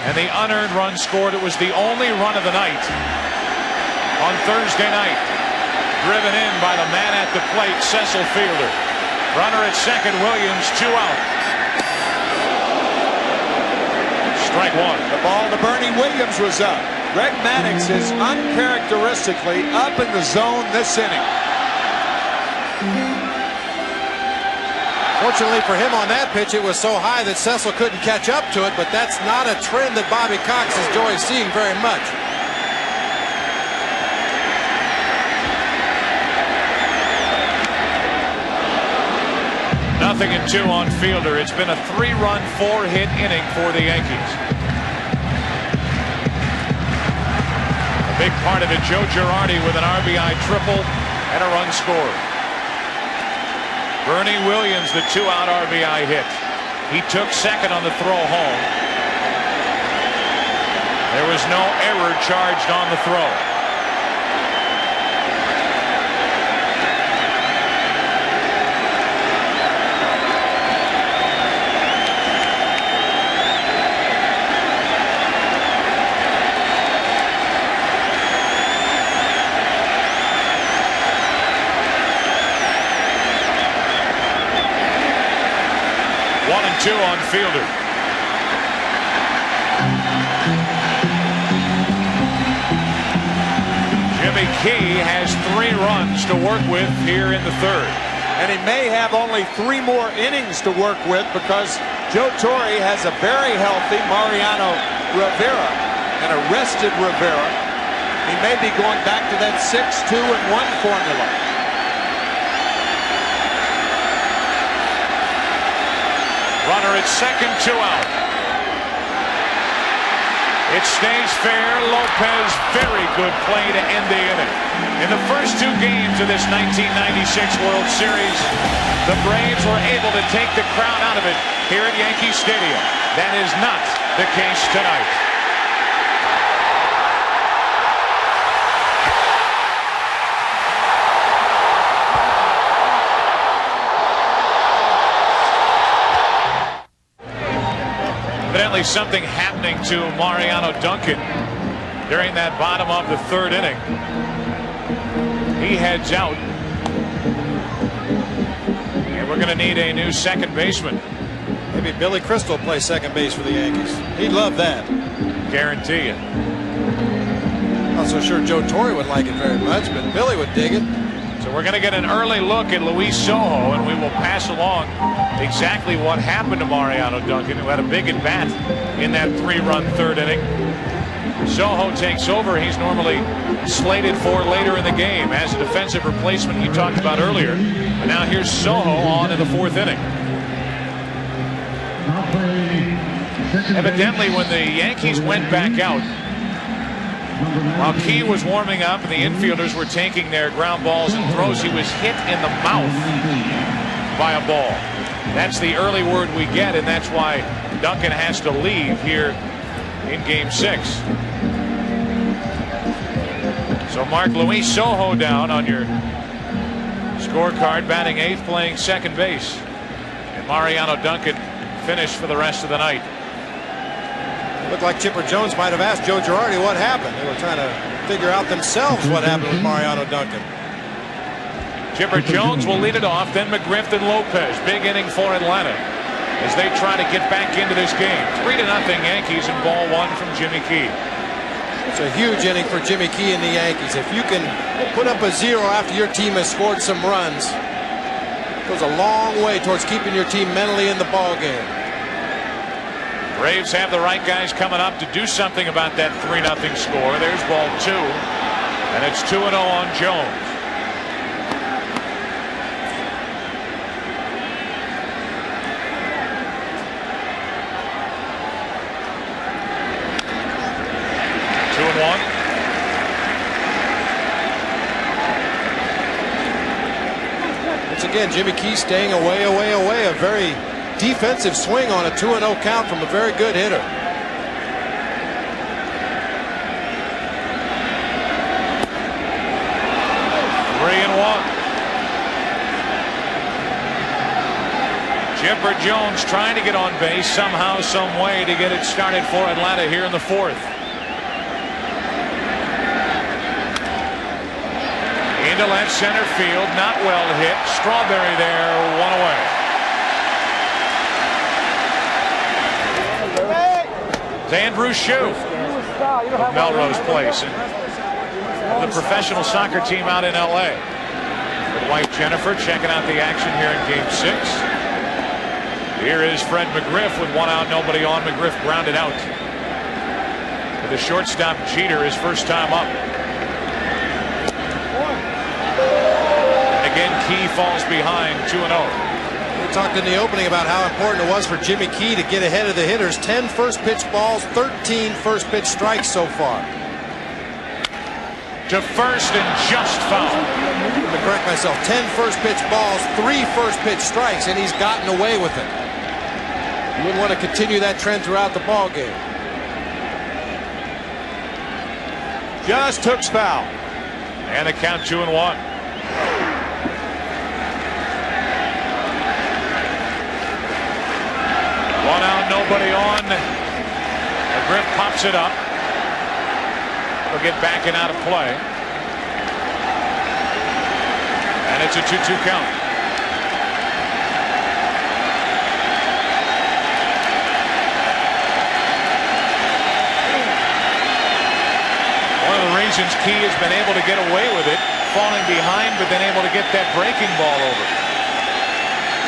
and the unearned run scored. It was the only run of the night on Thursday night. Driven in by the man at the plate, Cecil Fielder. Runner at second, Williams, 2 out. Strike 1. The ball to Bernie Williams was up. Greg Maddox is uncharacteristically up in the zone this inning. Fortunately for him on that pitch, it was so high that Cecil couldn't catch up to it, but that's not a trend that Bobby Cox enjoys seeing very much. Nothing in 2 on Fielder. It's been a 3-run, 4-hit inning for the Yankees. A big part of it, Joe Girardi with an RBI triple and a run scored. Bernie Williams, the 2-out RBI hit. He took second on the throw home. There was no error charged on the throw. 2 on Fielder. Jimmy Key has 3 runs to work with here in the 3rd. And he may have only 3 more innings to work with because Joe Torre has a very healthy Mariano Rivera, an arrested Rivera. He may be going back to that 6-2-1 formula. Runner at second, 2 out. It stays fair. Lopez, very good play to end the inning. In the first 2 games of this 1996 World Series, the Braves were able to take the crown out of it here at Yankee Stadium. That is not the case tonight. Evidently something happening to Mariano Duncan during that bottom of the 3rd inning. He heads out. And we're going to need a new second baseman. Maybe Billy Crystal play second base for the Yankees. He'd love that. Guarantee you. Not so sure Joe Torre would like it very much, but Billy would dig it. So we're going to get an early look at Luis Sojo, and we will pass along exactly what happened to Mariano Duncan, who had a big at bat in that 3-run 3rd inning. Sojo takes over. He's normally slated for later in the game as a defensive replacement you talked about earlier. But now here's Sojo on in the 4th inning. Evidently, when the Yankees went back out, while Key was warming up and the infielders were taking their ground balls and throws, he was hit in the mouth by a ball. That's the early word we get, and that's why Duncan has to leave here in Game 6. So mark Luis Sojo down on your scorecard, batting 8th, playing second base. And Mariano Duncan finished for the rest of the night. Looked like Chipper Jones might have asked Joe Girardi what happened. They were trying to figure out themselves what happened with Mariano Duncan. Chipper Jones will lead it off, then McGriff and Lopez. Big inning for Atlanta as they try to get back into this game. 3-0 Yankees in ball 1 from Jimmy Key. It's a huge inning for Jimmy Key and the Yankees. If you can put up a 0 after your team has scored some runs, it goes a long way towards keeping your team mentally in the ball game. Braves have the right guys coming up to do something about that 3-0 score. There's ball 2, and it's 2-0 on Jones. Once again, Jimmy Key staying away. A very defensive swing on a 2-0 count from a very good hitter. Chipper Jones trying to get on base somehow, some way to get it started for Atlanta here in the 4th. Into left center field, not well hit. Strawberry there, 1 away. It's Andrew Shue of Melrose Place, and the professional soccer team out in L.A. With wife Jennifer checking out the action here in Game 6. Here is Fred McGriff with 1 out, nobody on. McGriff grounded out. For the shortstop Jeter, his first time up. And again, Key falls behind, 2-0. We talked in the opening about how important it was for Jimmy Key to get ahead of the hitters. 10 first pitch balls, 13 first pitch strikes so far. To first and just foul. To correct myself, 10 first pitch balls, 3 first pitch strikes, and he's gotten away with it. You wouldn't want to continue that trend throughout the ball game. Just Hooks foul. And the count 2-1. 1 out, nobody on. McGriff pops it up. He'll get back and out of play. And it's a 2-2 count. seasons, Key has been able to get away with it, falling behind, but then able to get that breaking ball over.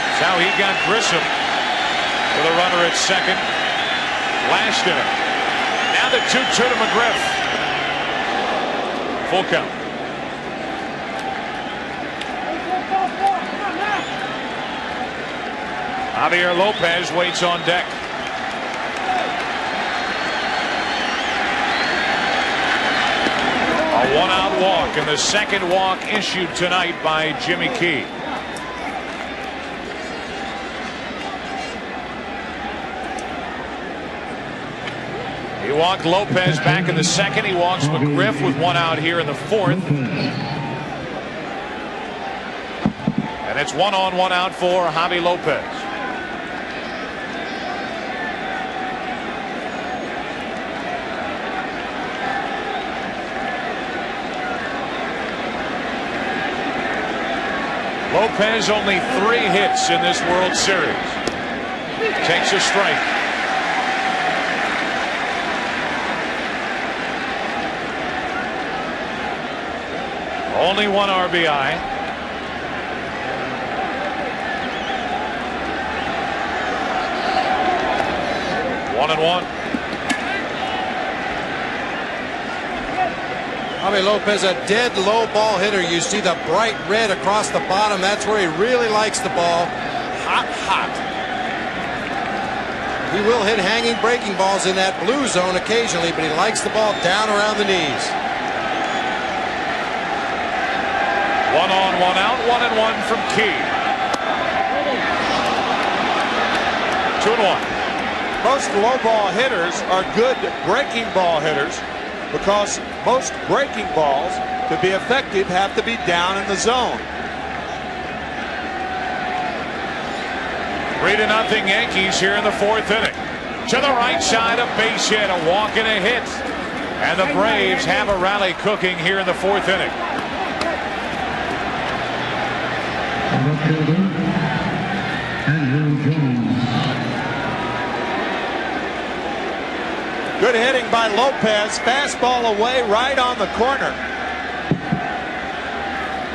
That's how he got Grissom with a runner at second. Last inning. Now the 2-2 to McGriff. Full count. Javier Lopez waits on deck. A one-out walk, and the second walk issued tonight by Jimmy Key. He walked Lopez back in the second. He walks McGriff with one out here in the fourth. And it's 1 on, 1 out for Javi Lopez. Lopez only 3 hits in this World Series. Takes a strike. Only 1 RBI. One and one. Javi Lopez, a dead low ball hitter. You see the bright red across the bottom. That's where he really likes the ball. Hot, hot. He will hit hanging breaking balls in that blue zone occasionally, but he likes the ball down around the knees. 1 on, 1 out, 1 and 1 from Key. 2 and 1. Most low ball hitters are good breaking ball hitters because most breaking balls, to be effective, have to be down in the zone. 3-0 Yankees here in the fourth inning. To the right side, a base hit, a walk and a hit. And the Braves have a rally cooking here in the fourth inning. Good hitting by Lopez. Fastball away right on the corner.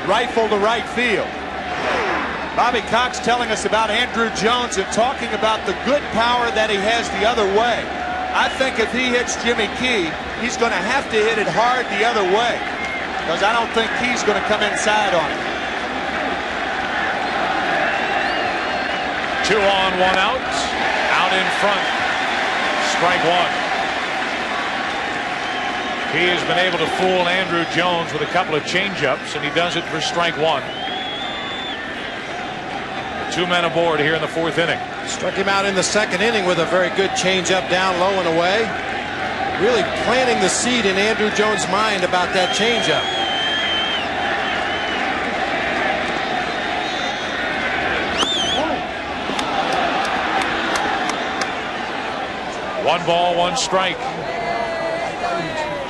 Rifle to right field. Bobby Cox telling us about Andrew Jones and talking about the good power that he has the other way. I think if he hits Jimmy Key, he's going to have to hit it hard the other way, because I don't think Key's going to come inside on it. 2 on, 1 out. Out in front. Strike 1. He has been able to fool Andrew Jones with a couple of changeups, and he does it for strike 1. 2 men aboard here in the fourth inning. Struck him out in the second inning with a very good changeup down low and away. Really planting the seed in Andrew Jones' mind about that changeup. One ball, 1 strike.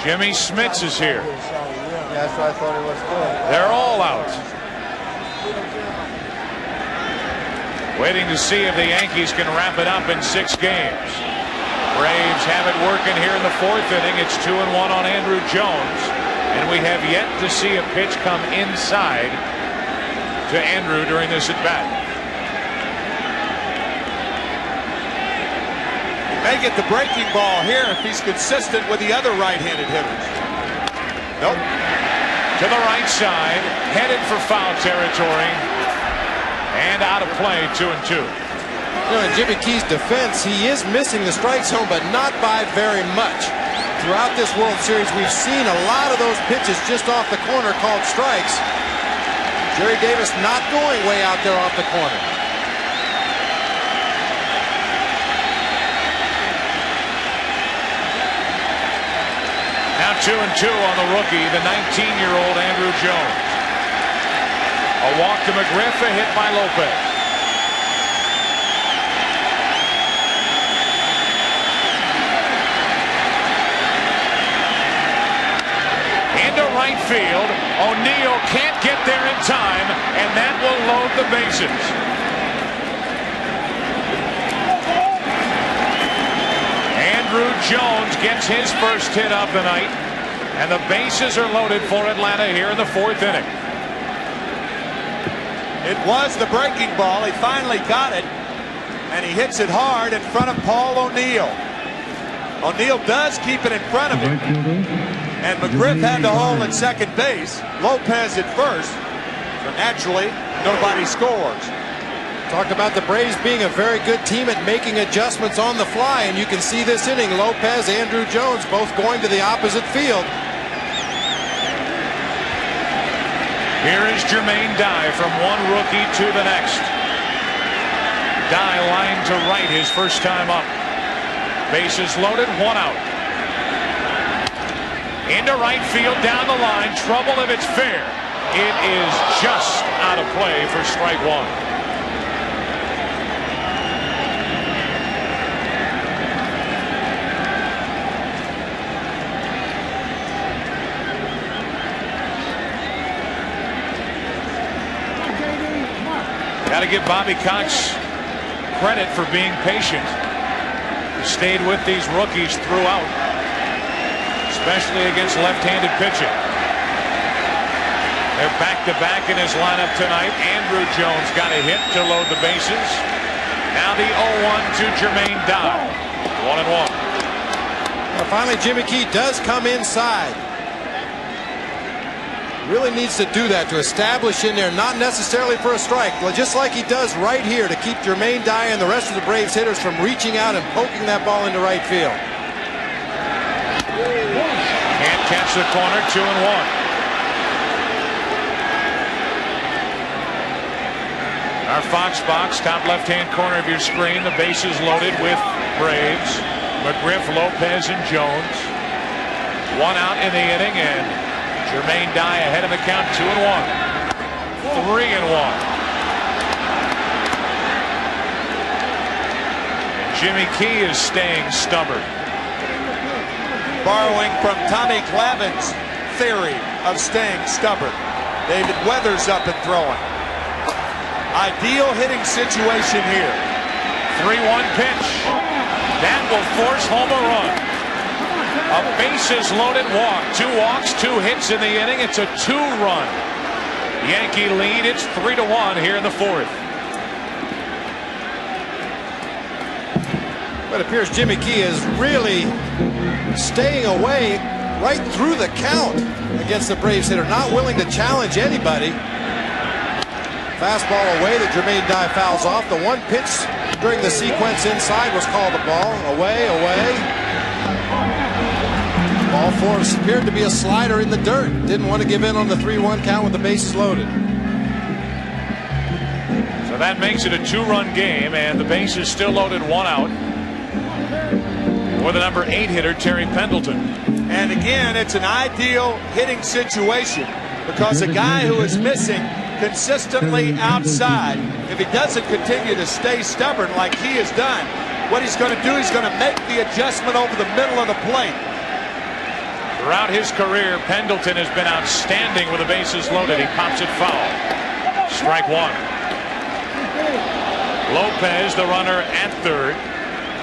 Jimmy Smits is here. Yeah, that's what I thought he was doing. They're all out. Waiting to see if the Yankees can wrap it up in 6 games. Braves have it working here in the fourth inning. It's 2 and 1 on Andrew Jones. And we have yet to see a pitch come inside to Andrew during this at bat. May get the breaking ball here if he's consistent with the other right-handed hitters. Nope. To the right side, headed for foul territory, and out of play. 2 and 2. You know, in Jimmy Key's defense, he is missing the strike zone, but not by very much. Throughout this World Series, we've seen a lot of those pitches just off the corner called strikes. Jerry Davis not going way out there off the corner. Now 2 and 2 on the rookie, the 19-year-old Andrew Jones. A walk to McGriff, a hit by Lopez. Into right field. O'Neill can't get there in time, and that will load the bases. Andrew Jones gets his first hit of the night. And the bases are loaded for Atlanta here in the 4th inning. It was the breaking ball. He finally got it, and he hits it hard in front of Paul O'Neill. O'Neill does keep it in front of him, and McGriff had the hole at second base. Lopez at first, so naturally nobody scores. Talked about the Braves being a very good team at making adjustments on the fly, and you can see this inning, Lopez, Andrew Jones both going to the opposite field. Here is Jermaine Dye from one rookie to the next. Dye lined to right his first time up. Bases loaded, 1 out. Into right field, down the line, trouble if it's fair. It is just out of play for strike 1. Got to give Bobby Cox credit for being patient. He stayed with these rookies throughout, especially against left-handed pitching. They're back-to-back in his lineup tonight. Andrew Jones got a hit to load the bases. Now the 0-1 to Jermaine Dye. 1-1. Well, finally, Jimmy Key does come inside. Really needs to do that to establish in there, not necessarily for a strike, but just like he does right here to keep Jermaine Dye and the rest of the Braves hitters from reaching out and poking that ball into right field. Can't catch the corner, 2-1. Our Fox box, top left-hand corner of your screen. The bases loaded with Braves, McGriff, Lopez, and Jones. 1 out in the inning, and Jermaine Dye ahead of the count, 2-1. 3-1. Jimmy Key is staying stubborn. Borrowing from Tommy Glavine's theory of staying stubborn. David Weathers up and throwing. Ideal hitting situation here. 3-1 pitch. That will force home a run. A bases loaded walk. 2 walks, 2 hits in the inning. It's a 2-run Yankee lead. It's 3-1 here in the 4th. But it appears Jimmy Key is really staying away right through the count against the Braves hitter. Not willing to challenge anybody. Fastball away that Jermaine Dye fouls off. The 1 pitch during the sequence inside was called a ball. Away. Ball 4 appeared to be a slider in the dirt. Didn't want to give in on the 3-1 count with the bases loaded. So that makes it a 2-run game, and the bases still loaded, 1 out. For the number 8 hitter, Terry Pendleton. And again, it's an ideal hitting situation because a guy who is missing consistently outside, if he doesn't continue to stay stubborn like he has done, what he's going to do, he's going to make the adjustment over the middle of the plate. Throughout his career, Pendleton has been outstanding with the bases loaded. He pops it foul. Strike 1. Lopez, the runner at third.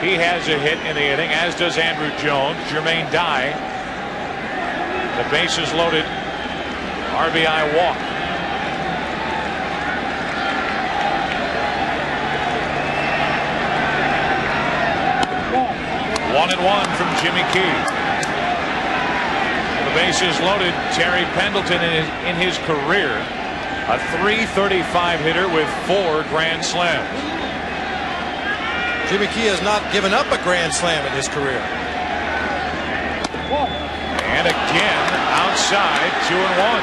He has a hit in the inning, as does Andrew Jones. Jermaine Dye, the bases loaded, RBI walk. One and one from Jimmy Key. The bases loaded. Terry Pendleton in his career, a .335 hitter with 4 grand slams. Jimmy Key has not given up a grand slam in his career. And again, outside, 2 and 1.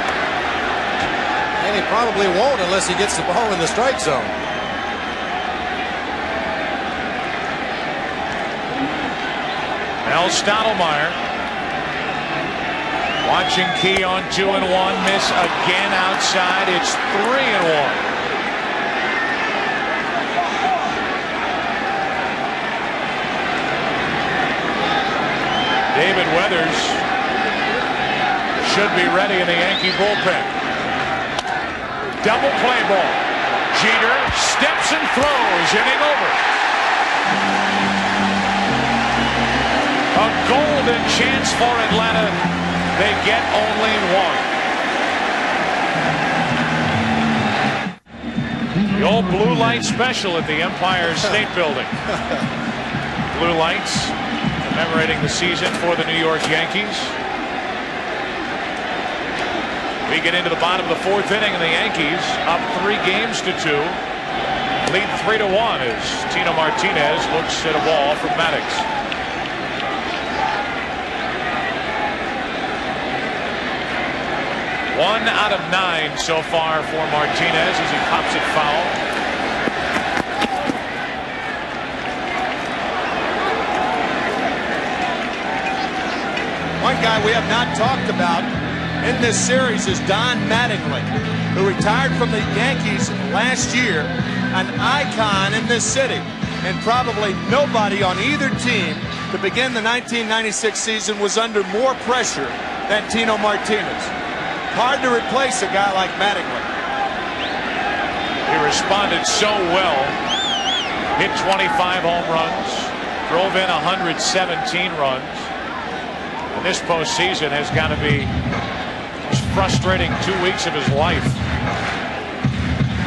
And he probably won't unless he gets the ball in the strike zone. Mel Stottlemyre watching Key on 2 and 1, miss again outside. It's 3 and 1. David Weathers should be ready in the Yankee bullpen. Double play ball. Jeter steps and throws. Inning over. A golden chance for Atlanta. They get only one. The old blue light special at the Empire State Building. Blue lights commemorating the season for the New York Yankees. We get into the bottom of the fourth inning, and the Yankees up 3 games to 2. Lead 3-1 as Tino Martinez looks at a ball from Maddox. One out of 9 so far for Martinez as he pops it foul. One guy we have not talked about in this series is Don Mattingly, who retired from the Yankees last year, an icon in this city, and probably nobody on either team to begin the 1996 season was under more pressure than Tino Martinez. Hard to replace a guy like Mattingly. He responded so well, hit 25 home runs, drove in 117 runs, and this postseason has got to be frustrating 2 weeks of his life.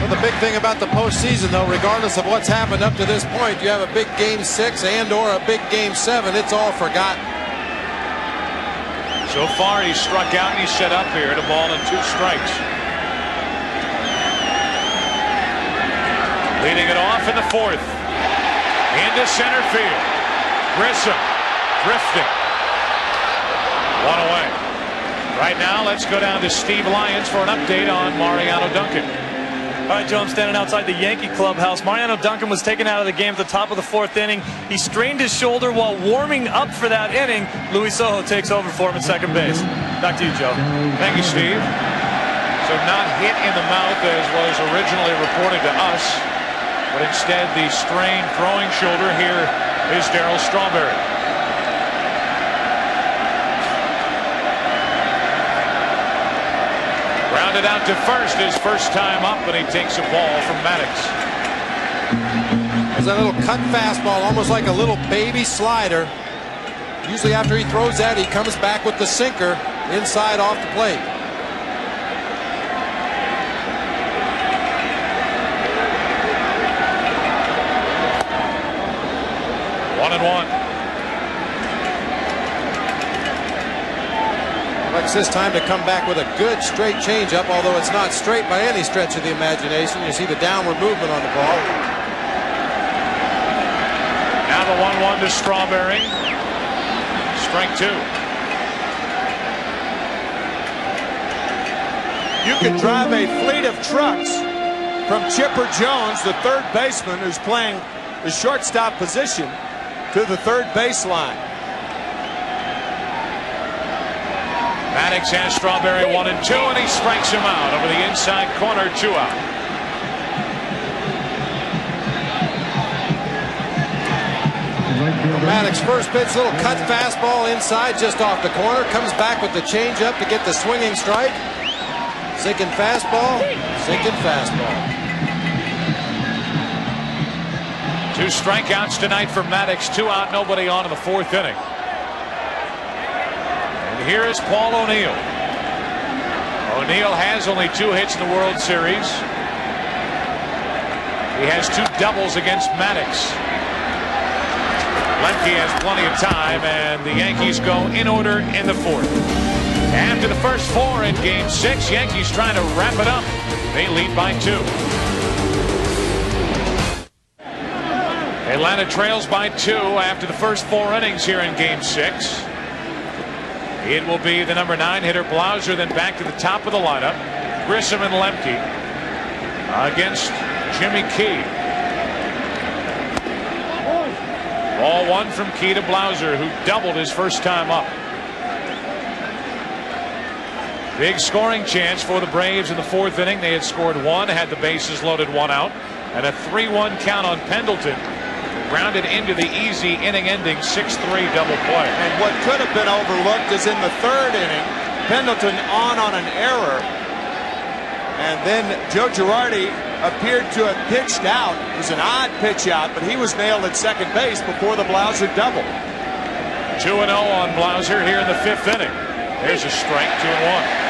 Well, the big thing about the postseason, though, regardless of what's happened up to this point, you have a big Game 6 and/or a big Game 7. It's all forgotten. So far, he's struck out and he's set up here at a ball and 2 strikes. Leading it off in the 4th. Into center field. Grissom drifting. One away. Right now, let's go down to Steve Lyons for an update on Mariano Duncan. All right, Joe, I'm standing outside the Yankee clubhouse. Mariano Duncan was taken out of the game at the top of the 4th inning. He strained his shoulder while warming up for that inning. Luis Sojo takes over for him at second base. Back to you, Joe. Thank you, Steve. So not hit in the mouth as was originally reported to us, but instead the strained throwing shoulder. Here is Darryl Strawberry. Grounded out to first, his first time up, and he takes a ball from Maddox. There's that little cut fastball, almost like a little baby slider. Usually after he throws that, he comes back with the sinker inside off the plate. One and one. This time to come back with a good straight changeup, although it's not straight by any stretch of the imagination. You see the downward movement on the ball. Now the 1-1 to Strawberry. Strike 2. You could drive a fleet of trucks from Chipper Jones, the third baseman who's playing the shortstop position, to the third baseline. Maddox has Strawberry 1 and 2, and he strikes him out over the inside corner. 2 out. Maddox first pitch, little cut fastball inside just off the corner, comes back with the changeup to get the swinging strike. Sinking fastball, sinking fastball. 2 strikeouts tonight for Maddox. 2 out, nobody on in the 4th inning. Here is Paul O'Neill. O'Neill has only 2 hits in the World Series. He has 2 doubles against Maddox. Lemke has plenty of time, and the Yankees go in order in the 4th. After the first 4 in Game 6, Yankees trying to wrap it up. They lead by 2. Atlanta trails by 2 after the first 4 innings here in Game 6. It will be the number 9 hitter Blauser, then back to the top of the lineup. Grissom and Lemke against Jimmy Key. Ball 1 from Key to Blauser, who doubled his first time up. Big scoring chance for the Braves in the 4th inning. They had scored 1, had the bases loaded, 1 out, and a 3-1 count on Pendleton. Grounded into the easy inning-ending 6-3 double play. And what could have been overlooked is in the 3rd inning, Pendleton on an error, and then Joe Girardi appeared to have pitched out. It was an odd pitch out, but he was nailed at second base before the Blauser double. 2-0 on Blauser here in the 5th inning. There's a strike, 2-1.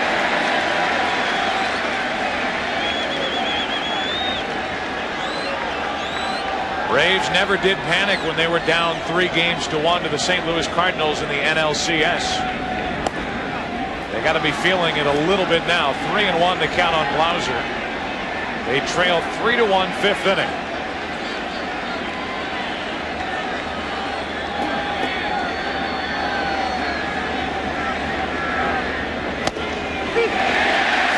Braves never did panic when they were down 3-1 to the St. Louis Cardinals in the NLCS. They got to be feeling it a little bit now. 3-1 to count on Blauser. They trail 3-1 fifth inning.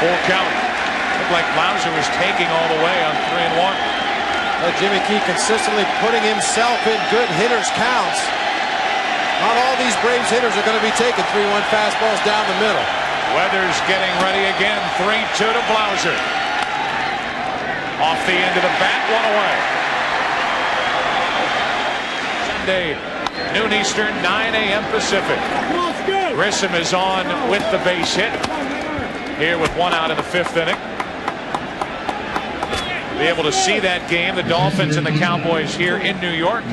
Full count. Looked like Blauser was taking all the way on 3-1. Jimmy Key consistently putting himself in good hitters' counts. Not all these Braves hitters are going to be taking 3-1 fastballs down the middle. Weathers getting ready again. 3-2 to Blauser. Off the end of the bat, one away. Sunday, noon Eastern, 9 a.m. Pacific. Grissom is on with the base hit. Here with one out in the fifth inning. Be able to see that game. The Dolphins and the Cowboys here in New York.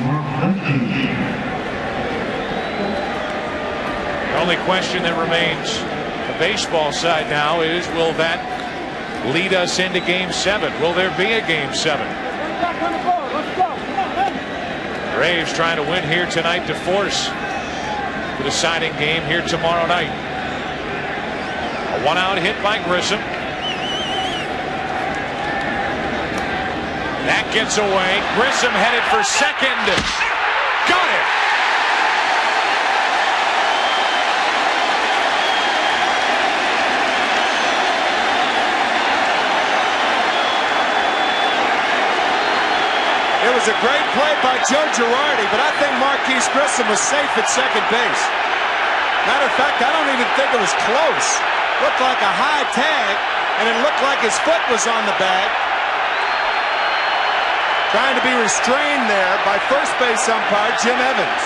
The only question that remains the baseball side now is, will that lead us into Game 7? Will there be a Game 7? Braves trying to win here tonight to force the deciding game here tomorrow night. A one-out hit by Grissom. That gets away. Grissom headed for second. Got it. It was a great play by Joe Girardi, but I think Marquise Grissom was safe at second base. Matter of fact, I don't even think it was close. Looked like a high tag, and it looked like his foot was on the bag. Trying to be restrained there by first base umpire Jim Evans.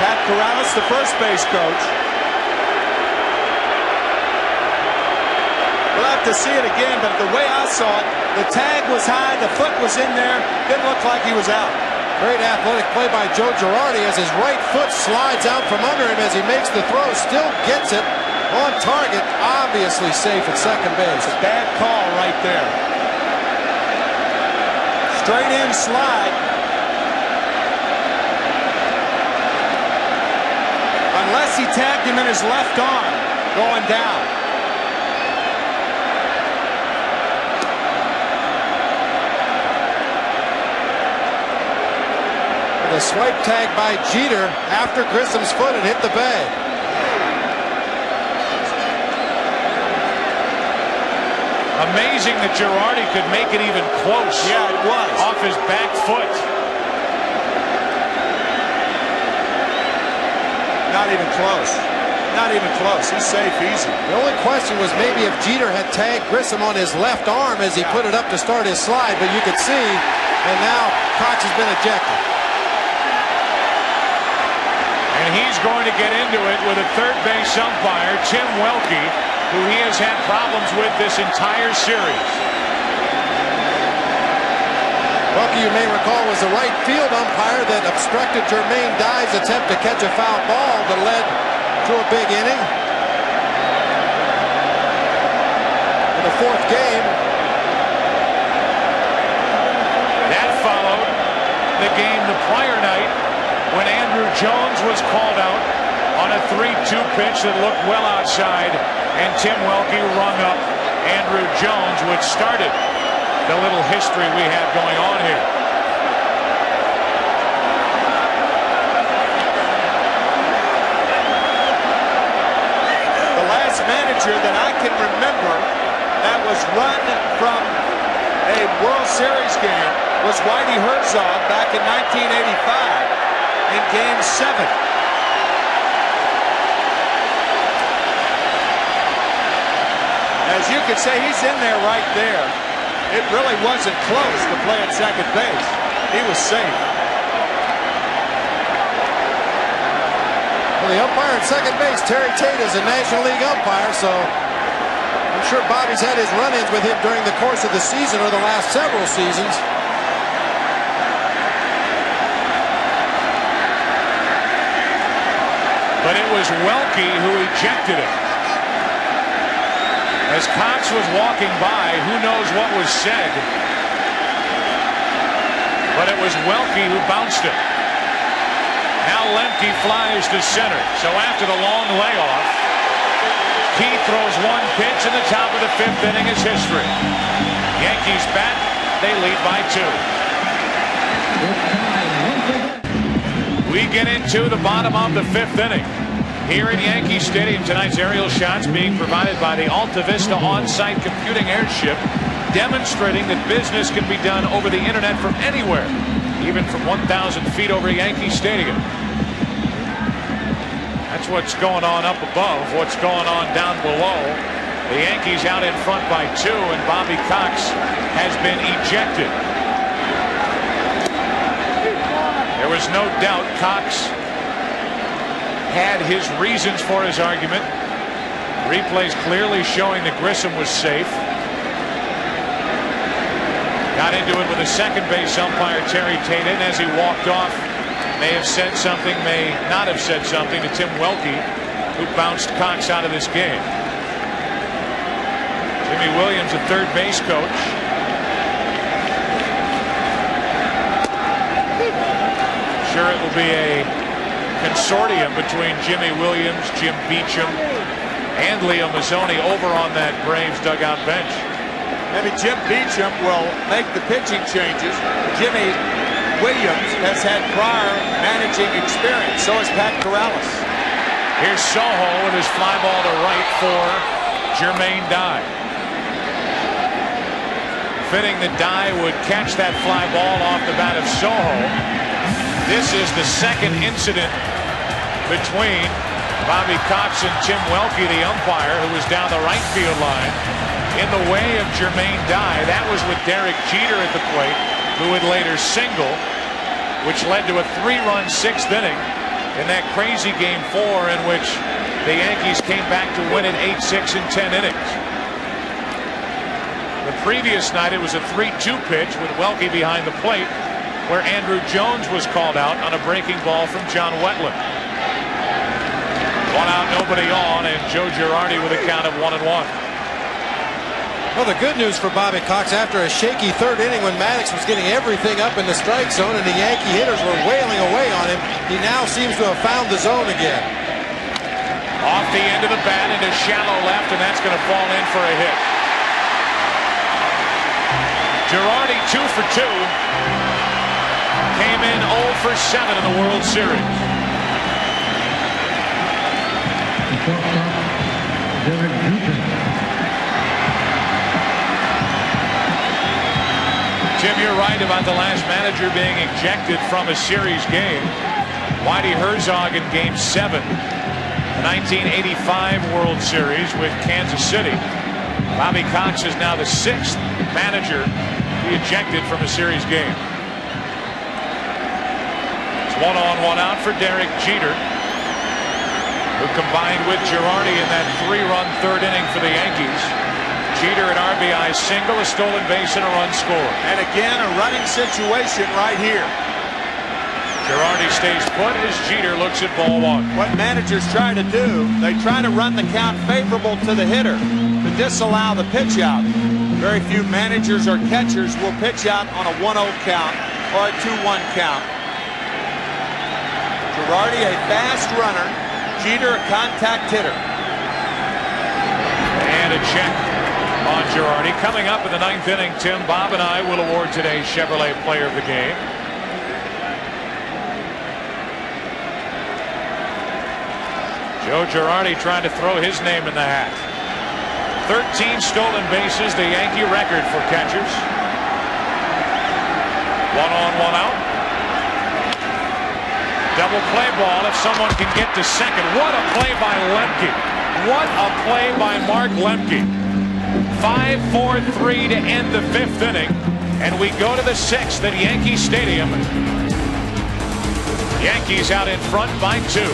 Pat Corrales, the first base coach. We'll have to see it again, but the way I saw it, the tag was high, the foot was in there, didn't look like he was out. Great athletic play by Joe Girardi as his right foot slides out from under him as he makes the throw, still gets it on target, obviously safe at second base. It's a bad call right there. Straight in slide. Unless he tagged him in his left arm going down. The swipe tag by Jeter after Grissom's foot had hit the bag. Amazing that Girardi could make it even close. Yeah, it was. Off his back foot. Not even close. Not even close. He's safe easy. The only question was maybe if Jeter had tagged Grissom on his left arm as he put it up to start his slide, but you could see, and now Cox has been ejected. And he's going to get into it with a third base umpire, Tim Welke, who he has had problems with this entire series. Welke, you may recall, was the right field umpire that obstructed Jermaine Dye's attempt to catch a foul ball that led to a big inning. In the fourth game. That followed the game the prior night when Andrew Jones was called out on a 3-2 pitch that looked well outside, and Tim Welke rung up Andrew Jones, which started the little history we have going on here. The last manager that I can remember that was run from a World Series game was Whitey Herzog back in 1985 in Game 7. As you can say, he's in there right there. It really wasn't close to play at second base. He was safe. Well, the umpire at second base, Terry Tate, is a National League umpire, so I'm sure Bobby's had his run-ins with him during the course of the season or the last several seasons. but it was Welke who ejected it. As Cox was walking by, who knows what was said, but it was Welke who bounced it. Now Lemke flies to center. So after the long layoff, Key throws one pitch in the top of the 5th inning is history. Yankees bat, they lead by 2. We get into the bottom of the 5th inning. Here in Yankee Stadium, tonight's aerial shots being provided by the Alta Vista on-site computing airship, demonstrating that business can be done over the internet from anywhere, even from 1,000 feet over Yankee Stadium. That's what's going on up above. What's going on down below. The Yankees out in front by 2, and Bobby Cox has been ejected. There was no doubt Cox had his reasons for his argument. Replays clearly showing that Grissom was safe. Got into it with a second base umpire, Terry Tate, and as he walked off, may have said something, may not have said something to Tim Welke, who bounced Cox out of this game. Jimmy Williams, a third base coach. Sure, it will be a consortium between Jimmy Williams, Jim Beecham, and Leo Mazzoni over on that Braves dugout bench. Maybe Jim Beecham will make the pitching changes. Jimmy Williams has had prior managing experience. So has Pat Corrales. Here's Soho with his fly ball to right for Jermaine Dye. Fitting that Dye would catch that fly ball off the bat of Soho. This is the second incident between Bobby Cox and Tim Welke, the umpire, who was down the right field line in the way of Jermaine Dye. That was with Derek Jeter at the plate, who would later single, which led to a 3-run 6th inning in that crazy Game 4 in which the Yankees came back to win it 8-6 in 10 innings. The previous night it was a 3-2 pitch with Welke behind the plate, where Andrew Jones was called out on a breaking ball from John Wetland. 1 out, nobody on, and Joe Girardi with a count of 1-1. Well, the good news for Bobby Cox, after a shaky 3rd inning when Maddox was getting everything up in the strike zone and the Yankee hitters were wailing away on him, he now seems to have found the zone again. Off the end of the bat into shallow left, and that's going to fall in for a hit. Girardi 2 for 2. Came in 0 for 7 in the World Series. Jim, you're right about the last manager being ejected from a series game. Whitey Herzog in Game 7, the 1985 World Series with Kansas City. Bobby Cox is now the 6th manager to be ejected from a series game. 1 on, 1 out for Derek Jeter, who combined with Girardi in that 3-run 3rd inning for the Yankees. Jeter an RBI single, a stolen base, and a run scored. And again, a running situation right here. Girardi stays put as Jeter looks at ball 1. What managers try to do, they try to run the count favorable to the hitter to disallow the pitch out. Very few managers or catchers will pitch out on a 1-0 count or a 2-1 count. Girardi a fast runner, Jeter a contact hitter. And a check on Girardi. Coming up in the 9th inning, Tim, Bob and I will award today's Chevrolet Player of the Game. Joe Girardi trying to throw his name in the hat. 13 stolen bases, the Yankee record for catchers. 1 on, 1 out. Double play ball if someone can get to second. What a play by Lemke. What a play by Mark Lemke. 5-4-3 to end the 5th inning. And we go to the 6th at Yankee Stadium. Yankees out in front by 2.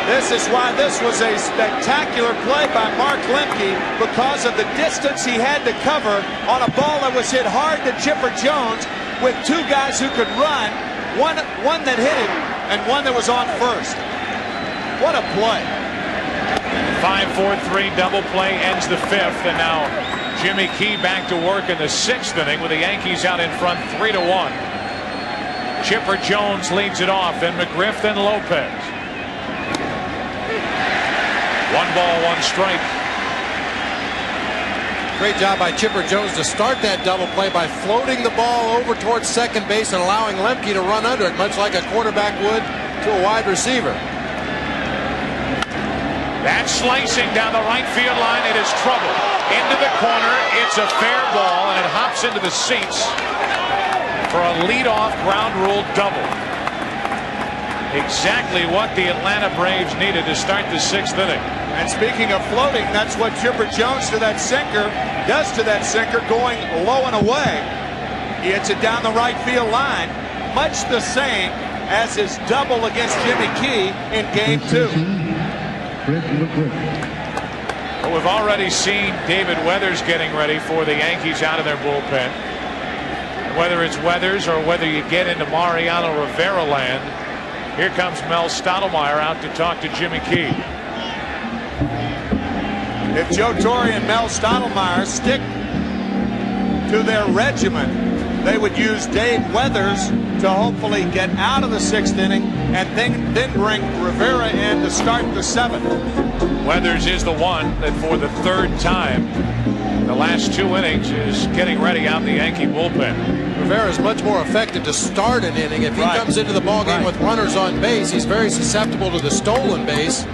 This is why this was a spectacular play by Mark Lemke, because of the distance he had to cover on a ball that was hit hard to Chipper Jones. with two guys who could run, one that hit it and one that was on first. What a play. 5-4-3 double play ends the fifth, and now Jimmy Key back to work in the sixth inning with the Yankees out in front 3-1. Chipper Jones leads it off, then McGriff, then Lopez. 1-1 strike. Great job by Chipper Jones to start that double play by floating the ball over towards second base and allowing Lemke to run under it, much like a quarterback would to a wide receiver. That's slicing down the right field line. It is trouble. Into the corner. It's a fair ball, and it hops into the seats for a leadoff ground rule double. Exactly what the Atlanta Braves needed to start the sixth inning. And speaking of floating, that's what Chipper Jones does to that sinker, going low and away. He hits it down the right field line, much the same as his double against Jimmy Key in Game 2. Well, we've already seen David Weathers getting ready for the Yankees out of their bullpen. Whether it's Weathers or whether you get into Mariano Rivera land, here comes Mel Stottlemyre out to talk to Jimmy Key. If Joe Torre and Mel Stottlemyre stick to their regimen, they would use Dave Weathers to hopefully get out of the sixth inning and then bring Rivera in to start the seventh. Weathers is the one that for the third time in the last two innings is getting ready out in the Yankee bullpen. Rivera is much more effective to start an inning. If he comes into the ballgame with runners on base, he's very susceptible to the stolen base.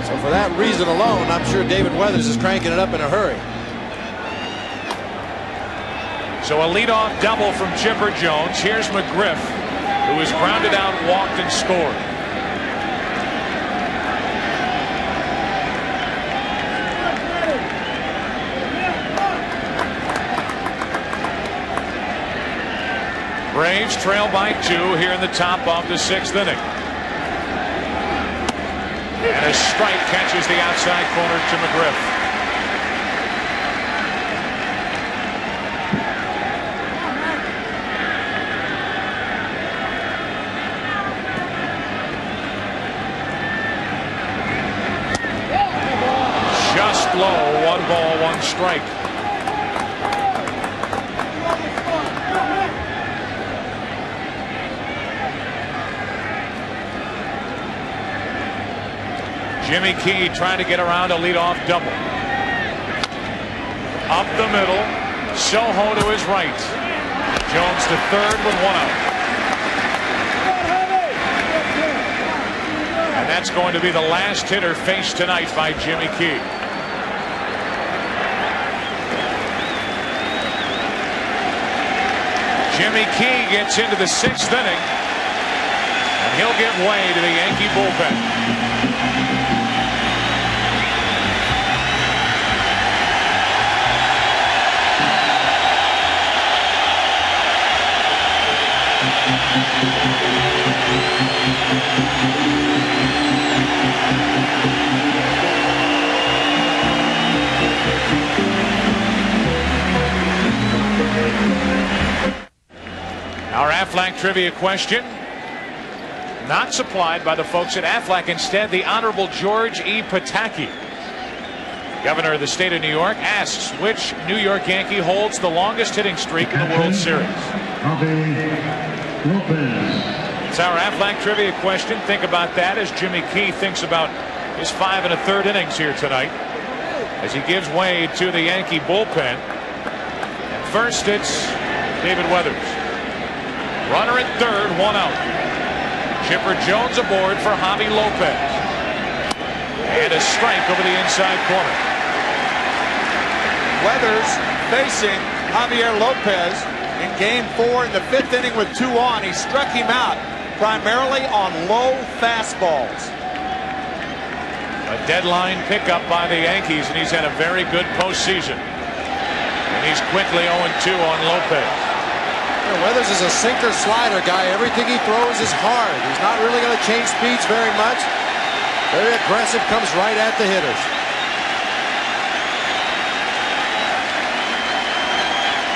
So for that reason alone, I'm sure David Weathers is cranking it up in a hurry. So a leadoff double from Chipper Jones. Here's McGriff, who was grounded out, walked, and scored. Braves trail by 2 here in the top of the sixth inning. And a strike catches the outside corner to McGriff. Just low, 1-1 strike. Jimmy Key trying to get around a leadoff double. Up the middle. Soho to his right. Jones to third with 1 out. And that's going to be the last hitter faced tonight by Jimmy Key. Jimmy Key gets into the sixth inning, and he'll give way to the Yankee bullpen. Our Aflac trivia question, not supplied by the folks at Aflac. Instead, the Honorable George E. Pataki, Governor of the state of New York, asks which New York Yankee holds the longest hitting streak in the World Series. It's our Aflac trivia question. Think about that as Jimmy Key thinks about his 5 1/3 innings here tonight as he gives way to the Yankee bullpen. And first, it's David Weathers. Runner at third, 1 out. Chipper Jones aboard for Javi Lopez. And a strike over the inside corner. Weathers facing Javier Lopez in Game 4 in the 5th inning with 2 on. He struck him out primarily on low fastballs. A deadline pickup by the Yankees, and he's had a very good postseason. And he's quickly 0-2 on Lopez. Weathers is a sinker slider guy. Everything he throws is hard. He's not really going to change speeds very much. Very aggressive, comes right at the hitters.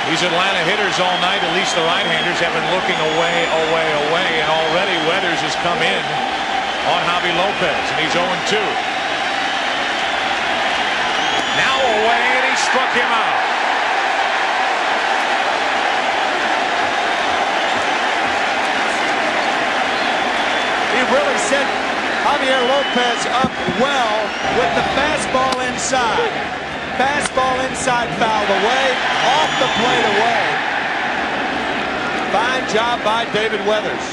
These Atlanta hitters all night, at least the right-handers, have been looking away, and already Weathers has come in on Javi Lopez, and he's 0-2. Now away, and he struck him out. He really set Javier Lopez up well with the fastball inside. Fastball inside, fouled away, off the plate away. Fine job by David Weathers.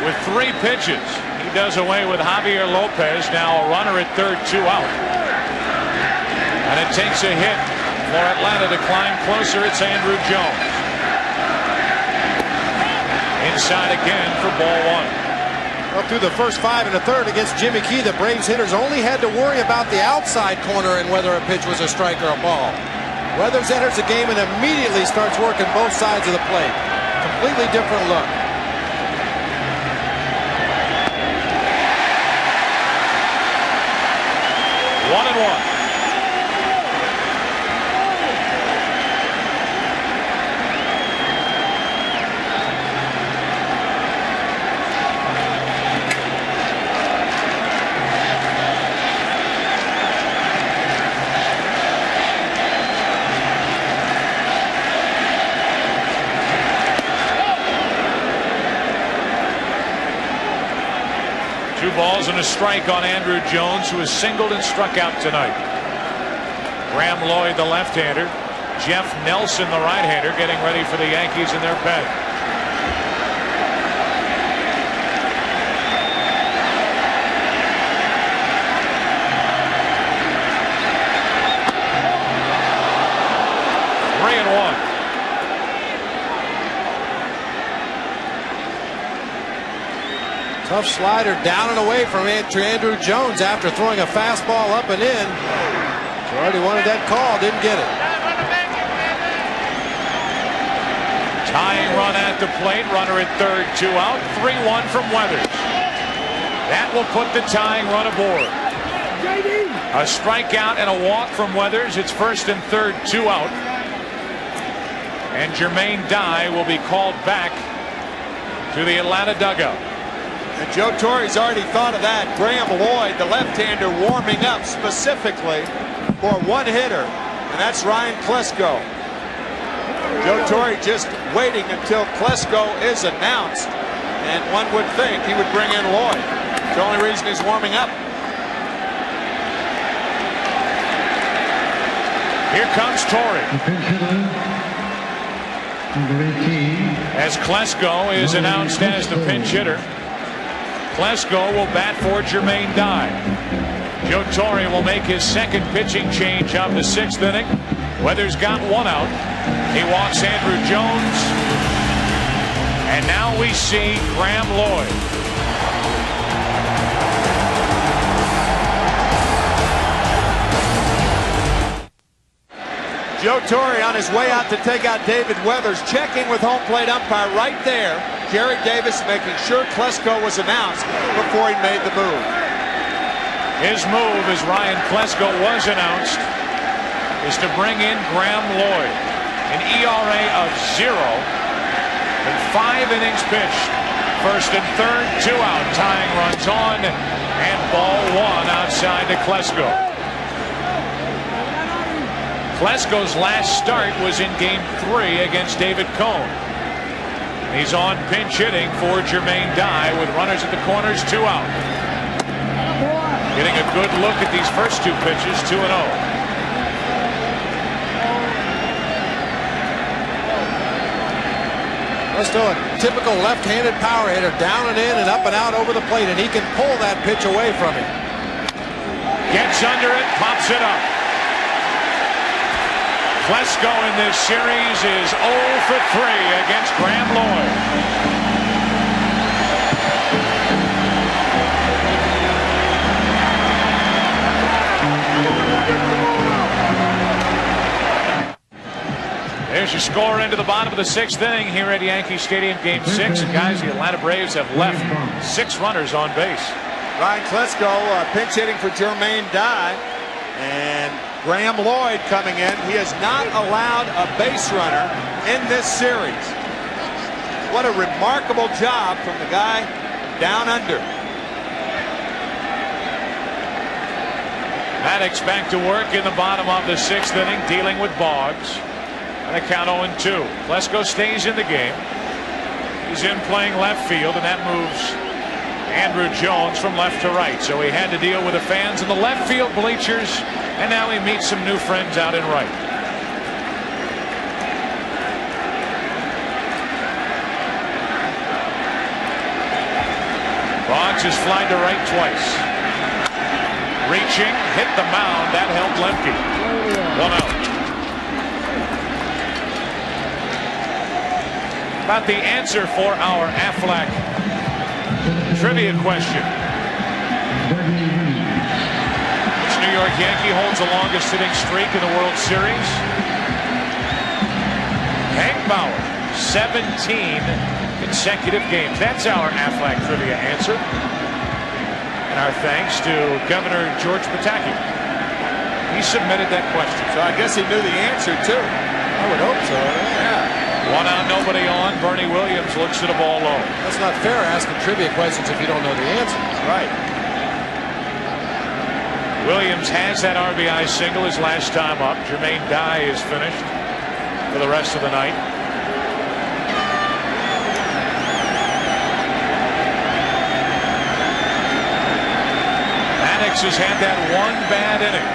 With 3 pitches, he does away with Javier Lopez. Now a runner at third, 2 out. And it takes a hit for Atlanta to climb closer. It's Andrew Jones. Inside again for ball 1. Well, through the first 5 1/3 against Jimmy Key, the Braves hitters only had to worry about the outside corner and whether a pitch was a strike or a ball. Weathers enters the game and immediately starts working both sides of the plate. Completely different look. One and one. Balls and a strike on Andrew Jones, who is singled and struck out tonight. Graham Lloyd, the left-hander. Jeff Nelson, the right-hander, getting ready for the Yankees in their pen. Three and one. Tough slider down and away from Andrew Jones after throwing a fastball up and in. Already wanted that call, didn't get it. Tying run at the plate, runner at third, 2 out. 3-1 from Weathers. That will put the tying run aboard. A strikeout and a walk from Weathers. It's first and third, 2 out. And Jermaine Dye will be called back to the Atlanta dugout. And Joe Torre's already thought of that. Graham Lloyd, the left-hander, warming up specifically for one hitter, and that's Ryan Klesko. Joe Torre just waiting until Klesko is announced, and one would think he would bring in Lloyd. The only reason he's warming up. Here comes Torre. As Klesko is announced as the pinch hitter. Klesko will bat for Jermaine Dye. Joe Torre will make his second pitching change of the 6th inning. Weathers got 1 out. He walks Andrew Jones. And now we see Graham Lloyd. Joe Torre on his way out to take out David Weathers, checking with home plate umpire right there. Jerry Davis making sure Klesko was announced before he made the move. His move, as Ryan Klesko was announced, is to bring in Graham Lloyd. An ERA of 0 in 5 innings pitched. First and third, 2 out. Tying runs on, and ball 1 outside to Klesko. Klesko's last start was in game 3 against David Cone. He's on pinch hitting for Jermaine Dye with runners at the corners, 2 out. Getting a good look at these first 2 pitches, 2-0. Let's do it. Typical left-handed power hitter, down and in and up and out over the plate, and he can pull that pitch away from him. Gets under it, pops it up. Klesko in this series is 0 for 3 against Graham Lloyd. There's your score into the bottom of the 6th inning here at Yankee Stadium, Game 6. And guys, the Atlanta Braves have left 6 runners on base. Ryan Klesko pinch hitting for Jermaine Dye, and Graham Lloyd coming in. He has not allowed a base runner in this series. What a remarkable job from the guy down under. Maddox back to work in the bottom of the 6th inning, dealing with Boggs. And a count 0-2. Klesko stays in the game. He's in playing left field, and that moves Andrew Jones from left to right. So he had to deal with the fans in the left field bleachers, and now he meets some new friends out in right. Boggs has flied to right twice. Reaching, hit the mound. That helped Lemke. 1 out. About the answer for our Aflac trivia question. Which New York Yankee holds the longest hitting streak in the World Series? Hank Bauer, 17 consecutive games. That's our Aflac trivia answer. And our thanks to Governor George Pataki. He submitted that question. So I guess he knew the answer too. I would hope so. Yeah. 1 out, nobody on. Bernie Williams looks at the ball low. That's not fair asking trivia questions if you don't know the answer. Right. Williams has that RBI single his last time up. Jermaine Dye is finished for the rest of the night. Maddox has had that one bad inning.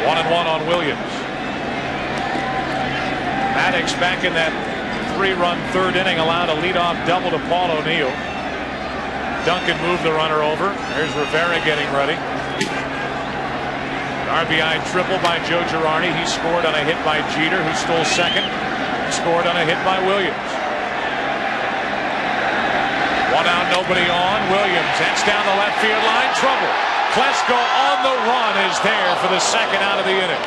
1-1 on Williams. Maddox back in that 3-run 3rd inning, allowed a leadoff double to Paul O'Neill. Duncan moved the runner over. There's Rivera getting ready. An RBI triple by Joe Girardi. He scored on a hit by Jeter, who stole second. He scored on a hit by Williams. 1 out, nobody on. Williams heads down the left field line. Trouble. Klesko on the run is there for the 2nd out of the inning.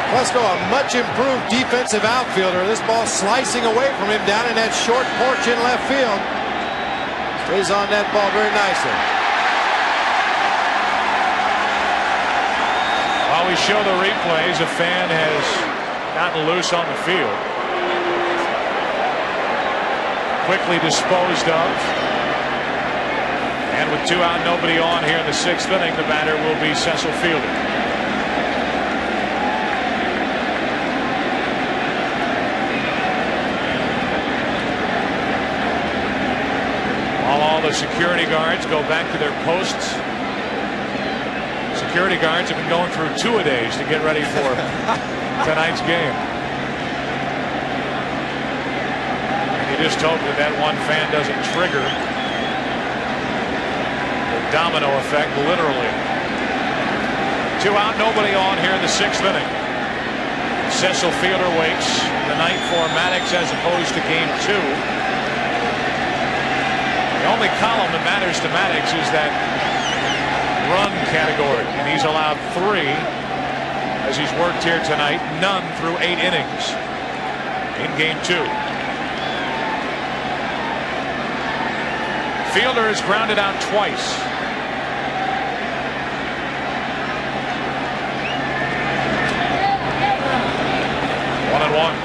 Klesko, a much improved defensive outfielder. This ball slicing away from him down in that short porch in left field. Stays on that ball very nicely. While we show the replays, a fan has gotten loose on the field. Quickly disposed of. And with 2 out, nobody on here in the 6th inning, the batter will be Cecil Fielder. All the security guards go back to their posts. Security guards have been going through 2-a-days to get ready for tonight's game. You just hope that that one fan doesn't trigger the domino effect, literally. 2 out, nobody on here in the 6th inning. Cecil Fielder waits the night for Maddox as opposed to game 2. The only column that matters to Maddox is that run category, and he's allowed 3 as he's worked here tonight, none through 8 innings in game 2. Fielder is grounded out twice. One and one.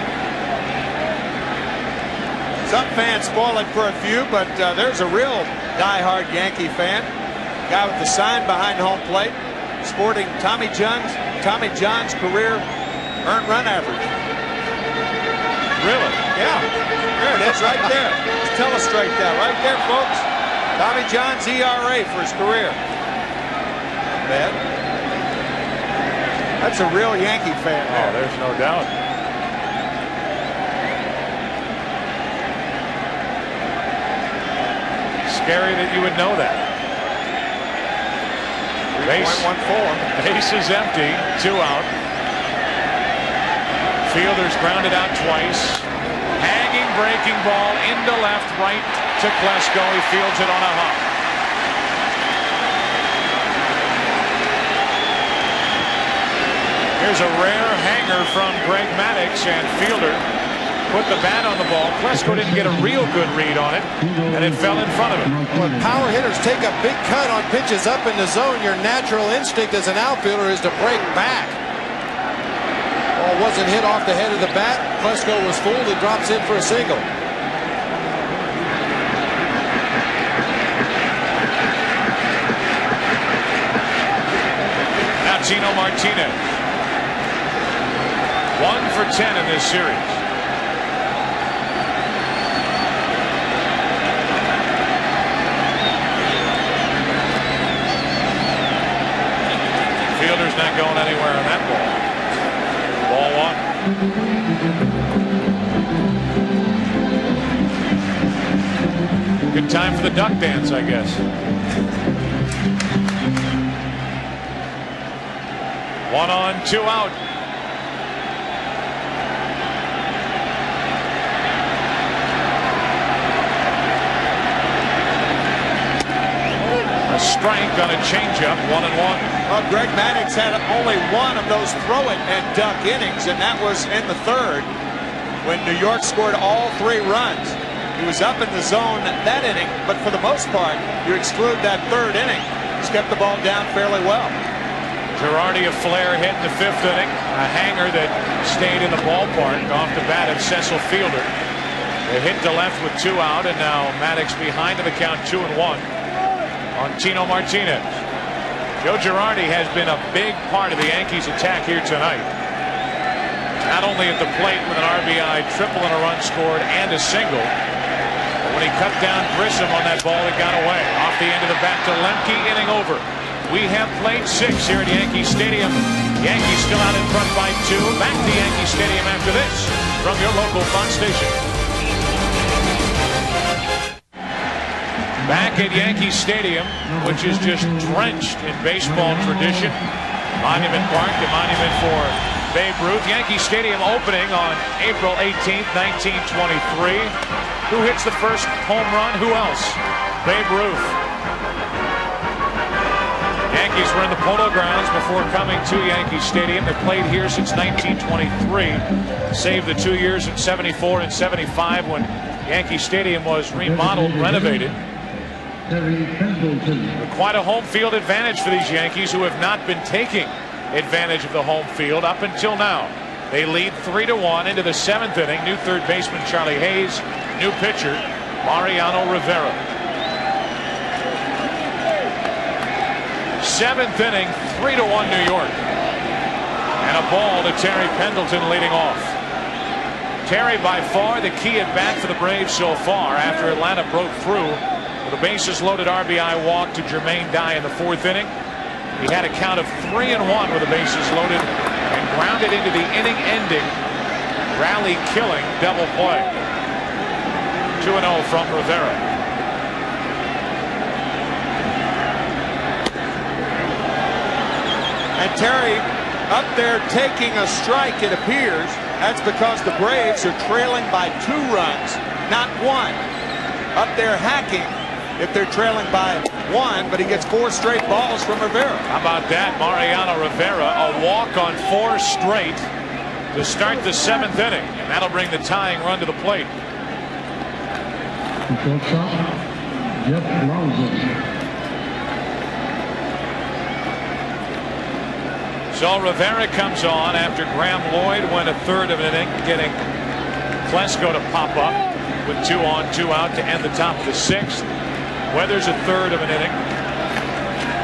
Some fans spoil it for a few, but there's a real die-hard Yankee fan. Guy with the sign behind home plate, sporting Tommy John's career earned run average. Really? Yeah. There it is, right there. Let's illustrate that right there, folks. Tommy John's ERA for his career. Bad. That's a real Yankee fan. Oh, there's no doubt. Scary that you would know that. 3.14. Base is empty. 2 out. Fielder's grounded out twice. Hanging breaking ball into left, right to Klesko. He fields it on a hop. Here's a rare hanger from Greg Maddux, and fielder put the bat on the ball. Klesko didn't get a real good read on it, and it fell in front of him. When power hitters take a big cut on pitches up in the zone, your natural instinct as an outfielder is to break back. Ball wasn't hit off the head of the bat. Klesko was fooled. He drops in for a single. Now Tino Martinez. 1 for 10 in this series. Fielder's not going anywhere on that ball. Ball 1. Good time for the duck dance, I guess. 1 on, 2 out. A strike on a changeup, 1-1. Well, Greg Maddux had only one of those throw it and duck innings, and that was in the third when New York scored all 3 runs. He was up in the zone that inning, but for the most part, you exclude that third inning. He's kept the ball down fairly well. Girardi, a flare hit in the 5th inning, a hanger that stayed in the ballpark off the bat of Cecil Fielder. They hit to left with 2 out, and now Maddux behind in the count, 2-1 on Tino Martinez. Joe Girardi has been a big part of the Yankees' attack here tonight. Not only at the plate with an RBI triple and a run scored and a single, but when he cut down Grissom on that ball, it got away. Off the end of the bat to Lemke, inning over. We have played 6 here at Yankee Stadium. Yankees still out in front by 2. Back to Yankee Stadium after this from your local Fox station. Back at Yankee Stadium, which is just drenched in baseball tradition. Monument Park, the monument for Babe Ruth. Yankee Stadium opening on April 18th, 1923. Who hits the first home run? Who else? Babe Ruth. Yankees were in the Polo Grounds before coming to Yankee Stadium. They played here since 1923. Save the 2 years in 74 and 75 when Yankee Stadium was remodeled, renovated. Quite a home field advantage for these Yankees, who have not been taking advantage of the home field up until now. They lead 3-1 into the 7th inning. New third baseman Charlie Hayes, new pitcher Mariano Rivera. 7th inning, 3-1 New York, and a ball to Terry Pendleton leading off. Terry by far the key at bat for the Braves so far after Atlanta broke through with a bases loaded RBI walk to Jermaine Dye in the 4th inning. He had a count of 3-1 with the bases loaded and grounded into the inning ending rally killing double play. 2-0 from Rivera. And Terry up there taking a strike, it appears. That's because the Braves are trailing by 2 runs, not 1. Up there hacking if they're trailing by 1, but he gets 4 straight balls from Rivera. How about that? Mariano Rivera, a walk on 4 straight to start the 7th inning, and that'll bring the tying run to the plate. So Rivera comes on after Graham Lloyd went a third of an inning, getting Klesko to pop up with 2 on, 2 out to end the top of the 6th. Weathers a third of an inning.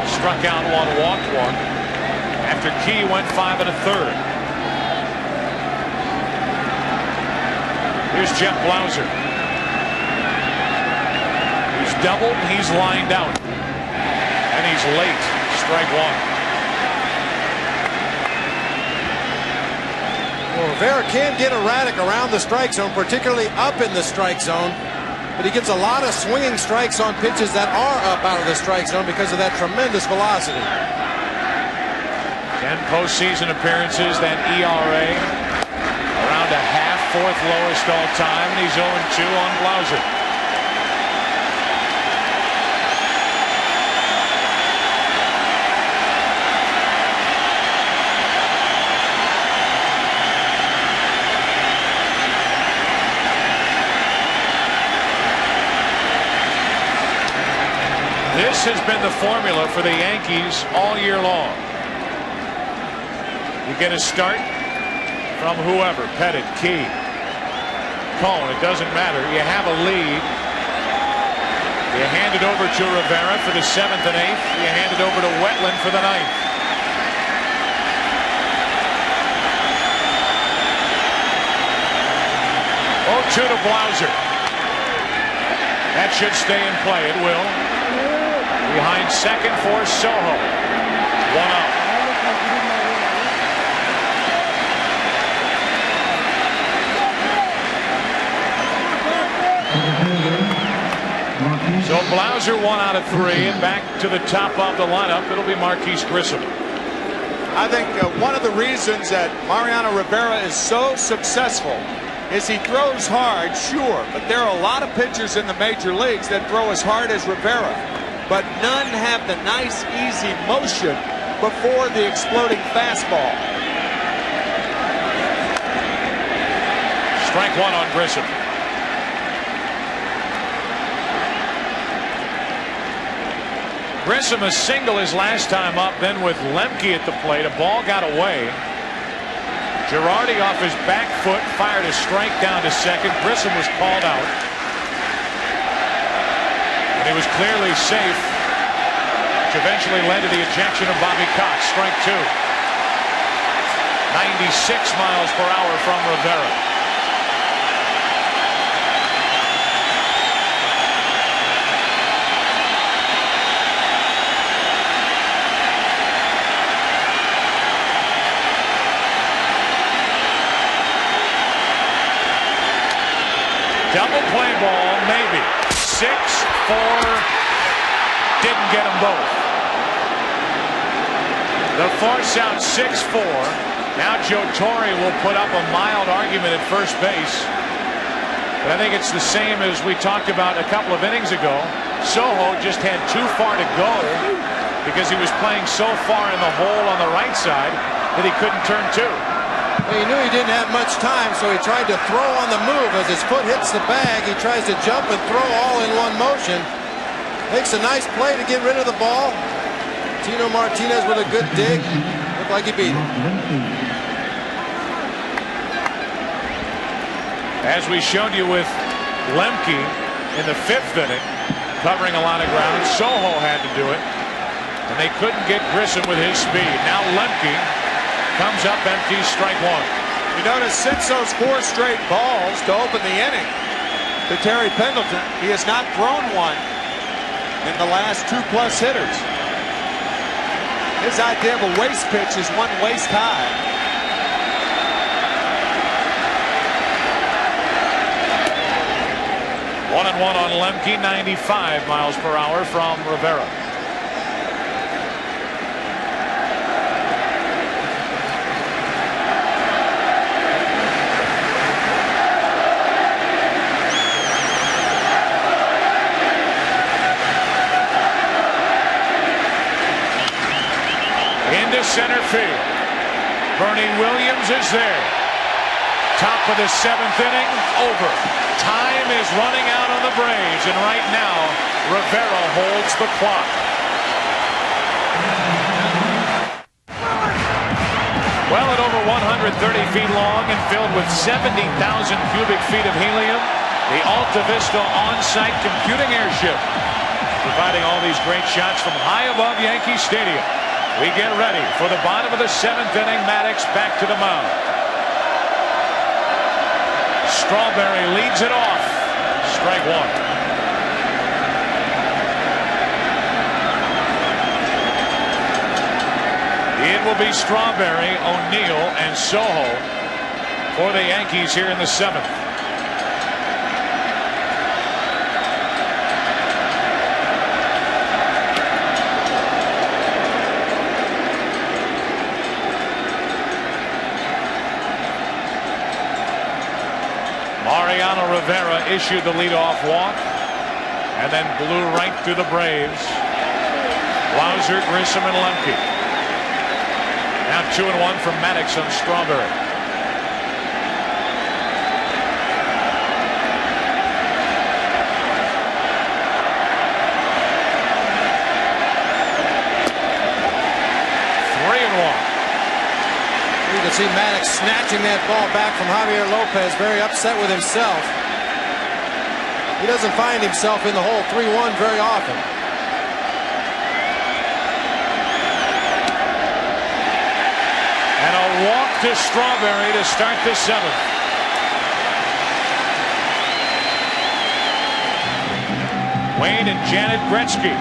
Struck out 1, walked 1. After Key went 5 1/3. Here's Jeff Blauser. He's doubled, he's lined out. And he's late. Strike 1. Well, Rivera can get erratic around the strike zone, particularly up in the strike zone. But he gets a lot of swinging strikes on pitches that are up out of the strike zone because of that tremendous velocity. 10 postseason appearances, that ERA around a half, 4th lowest all time, and he's 0-2 on Blauser. This has been the formula for the Yankees all year long. You get a start from whoever, Pettit, Key, Cone, it doesn't matter. You have a lead. You hand it over to Rivera for the 7th and 8th. You hand it over to Wetland for the 9th. Oh, 2 to Blauser. That should stay in play. It will. Behind second for Soho. 1 out. So Blauser 1 out of 3, and back to the top of the lineup. It'll be Marquise Grissom. I think one of the reasons that Mariano Rivera is so successful is he throws hard, sure, but there are a lot of pitchers in the major leagues that throw as hard as Rivera, but none have the nice, easy motion before the exploding fastball. Strike 1 on Grissom. Grissom a single his last time up, then with Lemke at the plate, a ball got away. Girardi off his back foot fired a strike down to second. Grissom was called out, and he was clearly safe, which eventually led to the ejection of Bobby Cox. Strike 2. 96 miles per hour from Rivera. Double play ball, maybe. 6-4. Didn't get them both. The force out 6-4. Now Joe Torre will put up a mild argument at first base. But I think it's the same as we talked about a couple of innings ago. Soho just had too far to go because he was playing so far in the hole on the right side that he couldn't turn 2. He knew he didn't have much time, so he tried to throw on the move. As his foot hits the bag, he tries to jump and throw all in one motion. Makes a nice play to get rid of the ball. Tino Martinez with a good dig. Looked like he beat him. As we showed you with Lemke in the 5th inning, covering a lot of ground, Soho had to do it, and they couldn't get Grissom with his speed. Now Lemke comes up empty, strike 1. You notice since those 4 straight balls to open the inning to Terry Pendleton, he has not thrown one in the last 2+ hitters. His idea of a waste pitch is one waist high. One and one on Lemke, 95 miles per hour from Rivera. Into center field. Bernie Williams is there. Top of the 7th inning, over. Time is running out on the Braves, and right now, Rivera holds the clock. Well, at over 130 feet long and filled with 70,000 cubic feet of helium, the Alta Vista on-site computing airship, providing all these great shots from high above Yankee Stadium. We get ready for the bottom of the 7th inning. Maddox back to the mound. Strawberry leads it off. Strike 1. It will be Strawberry, O'Neill, and Soho for the Yankees here in the 7th. Mariano Rivera issued the leadoff walk and then blew right through the Braves. Blauser, Grissom, and Lemke. Now 2-1 from Maddox on Strawberry. and 1. You can see Maddox snatching that ball back from Javier Lopez, very upset with himself. He doesn't find himself in the hole 3-1 very often. And a walk to Strawberry to start the 7th. Wayne and Janet Gretzky.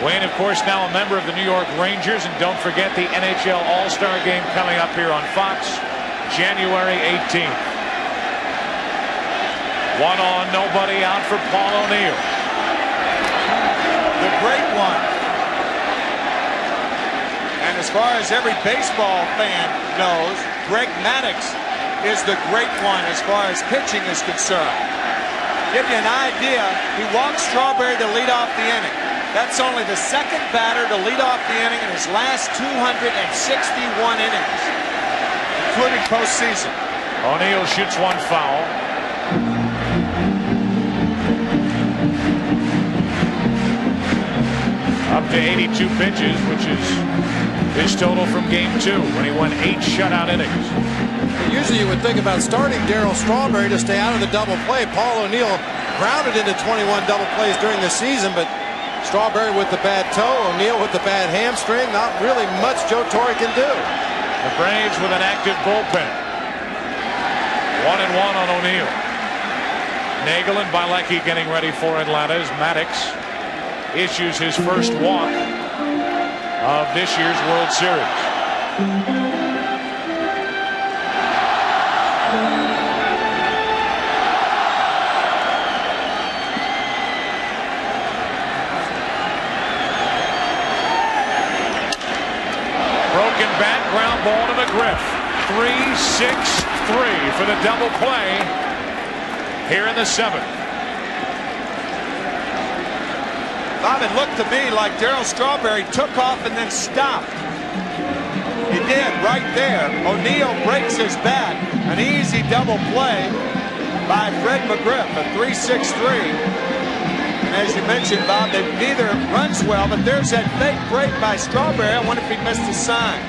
Wayne, of course, now a member of the New York Rangers. And don't forget the NHL All-Star Game coming up here on Fox, January 18th. 1 on, nobody out for Paul O'Neill. The great one. And as far as every baseball fan knows, Greg Maddux is the great one as far as pitching is concerned. Give you an idea, he walked Strawberry to lead off the inning. That's only the second batter to lead off the inning in his last 261 innings, including postseason. O'Neill shoots 1 foul. Up to 82 pitches, which is his total from Game 2 when he won 8 shutout innings. Usually you would think about starting Darryl Strawberry to stay out of the double play. Paul O'Neill grounded into 21 double plays during the season, but Strawberry with the bad toe, O'Neill with the bad hamstring. Not really much Joe Torre can do. The Braves with an active bullpen. 1-1 on O'Neill. Nagel and Bilecki getting ready for Atlanta as Maddox issues his first walk of this year's World Series. Broken bat, ground ball to McGriff. 3-6-3 for the double play here in the 7th. Bob, it looked to me like Darryl Strawberry took off and then stopped. He did right there. O'Neill breaks his bat. An easy double play by Fred McGriff, a 3-6-3. And as you mentioned, Bob, that neither runs well, but there's that fake break by Strawberry. I wonder if he missed the sign.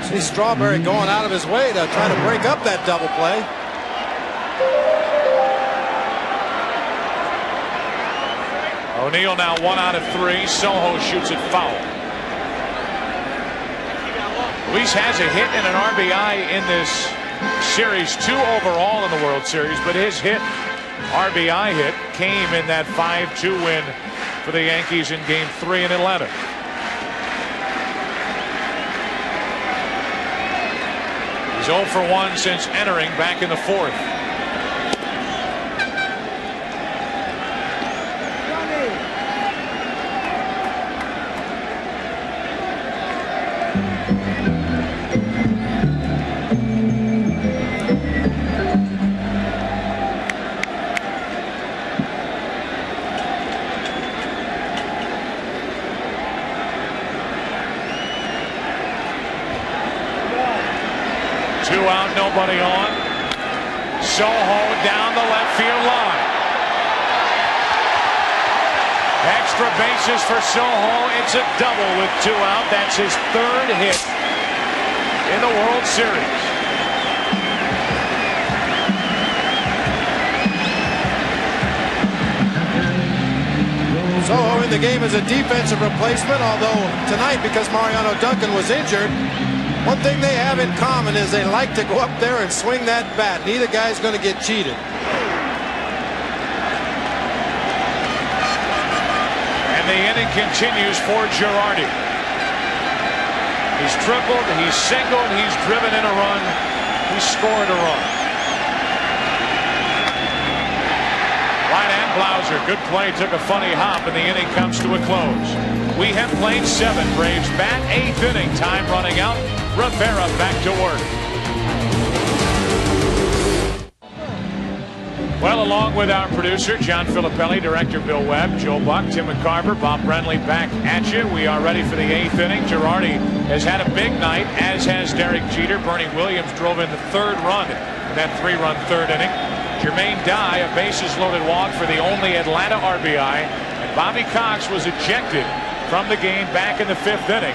See Strawberry going out of his way to try to break up that double play. O'Neill now 1 out of 3. Soho shoots it foul. Luis has a hit and an RBI in this series, 2 overall in the World Series, but his RBI hit came in that 5-2 win for the Yankees in Game 3 in Atlanta. He's 0 for 1 since entering back in the 4th. Nobody on. Soho down the left field line. Extra bases for Soho. It's a double with 2 out. That's his 3rd hit in the World Series. Soho in the game as a defensive replacement, although tonight, because Mariano Duncan was injured, one thing they have in common is they like to go up there and swing that bat. Neither guy's going to get cheated. And the inning continues for Girardi. He's tripled, he's singled, he's driven in a run, he's scored a run. Right hand Blauser, good play, took a funny hop, and the inning comes to a close. We have played 7. Braves bat, 8th inning, time running out. Rivera back to work. Well, along with our producer, John Filippelli, director Bill Webb, Joe Buck, Tim McCarver, Bob Brenly back at you. We are ready for the 8th inning. Girardi has had a big night, as has Derek Jeter. Bernie Williams drove in the 3rd run in that 3-run 3rd inning. Jermaine Dye, a bases-loaded walk for the only Atlanta RBI. And Bobby Cox was ejected from the game back in the 5th inning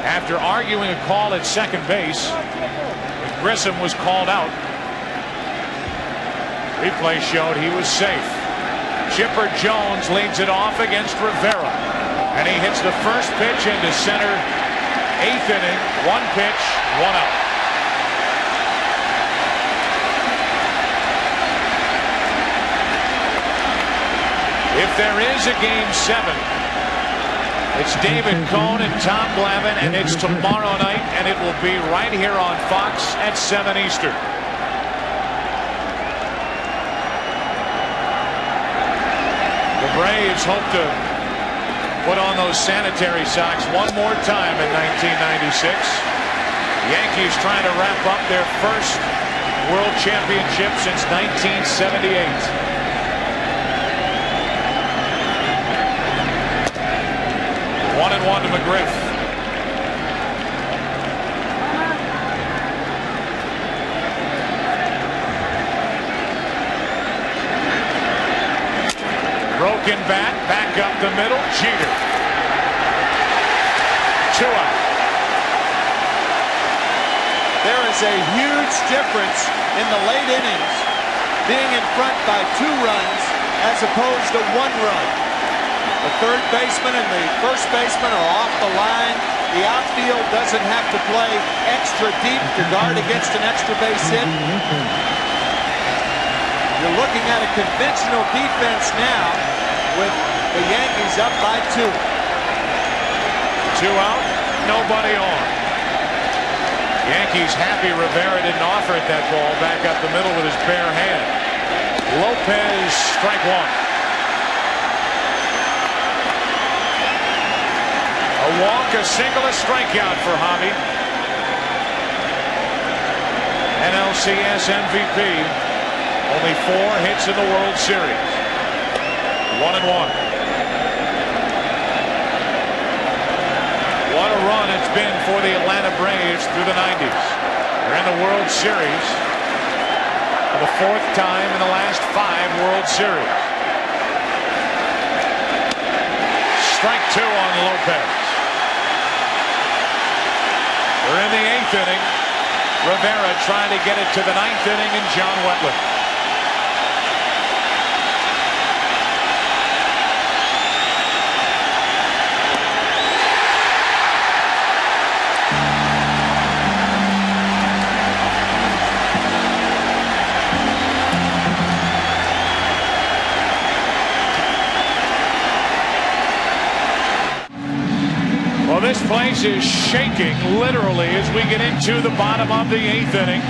after arguing a call at second base. Grissom was called out. Replay showed he was safe. Chipper Jones leads it off against Rivera, and he hits the first pitch into center. 8th inning, 1 pitch, 1 out. If there is a Game 7, it's David Cohn and Tom Glavine, and it's tomorrow night, and it will be right here on Fox at 7 Eastern. The Braves hope to put on those sanitary socks one more time in 1996. Yankees trying to wrap up their first World Championship since 1978. 1-1 to McGriff. Broken bat, back up the middle, Jeter. 2 out. There is a huge difference in the late innings being in front by 2 runs as opposed to 1 run. The third baseman and the first baseman are off the line. The outfield doesn't have to play extra deep to guard against an extra base hit. You're looking at a conventional defense now with the Yankees up by 2. 2 out, nobody on. Yankees happy Rivera didn't offer it that ball back up the middle with his bare hand. Lopez, strike 1. A walk, a single, a strikeout for Javi. NLCS MVP. Only 4 hits in the World Series. 1-1. What a run it's been for the Atlanta Braves through the 90s. They're in the World Series for the 4th time in the last 5 World Series. Strike 2 on Lopez. We're in the 8th inning. Rivera trying to get it to the 9th inning, and John Wetland. Well, this place is shaking literally as we get into the bottom of the 8th inning.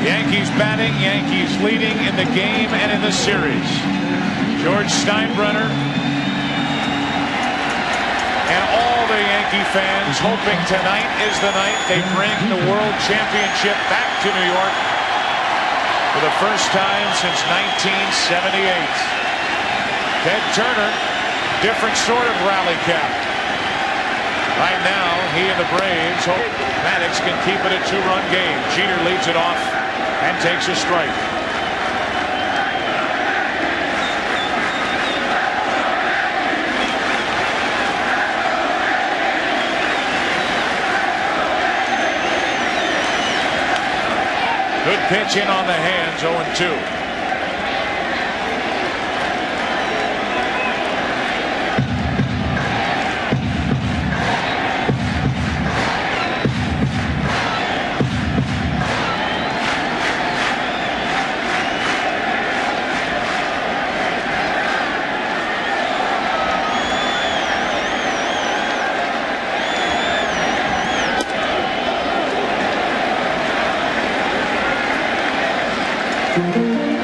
Yankees batting, Yankees leading in the game and in the series. George Steinbrenner and all the Yankee fans hoping tonight is the night they bring the World Championship back to New York for the first time since 1978. Ted Turner, different sort of rally cap. Right now, he and the Braves hope Maddox can keep it a 2-run game. Jeter leads it off and takes a strike. Good pitch in on the hands, 0-2.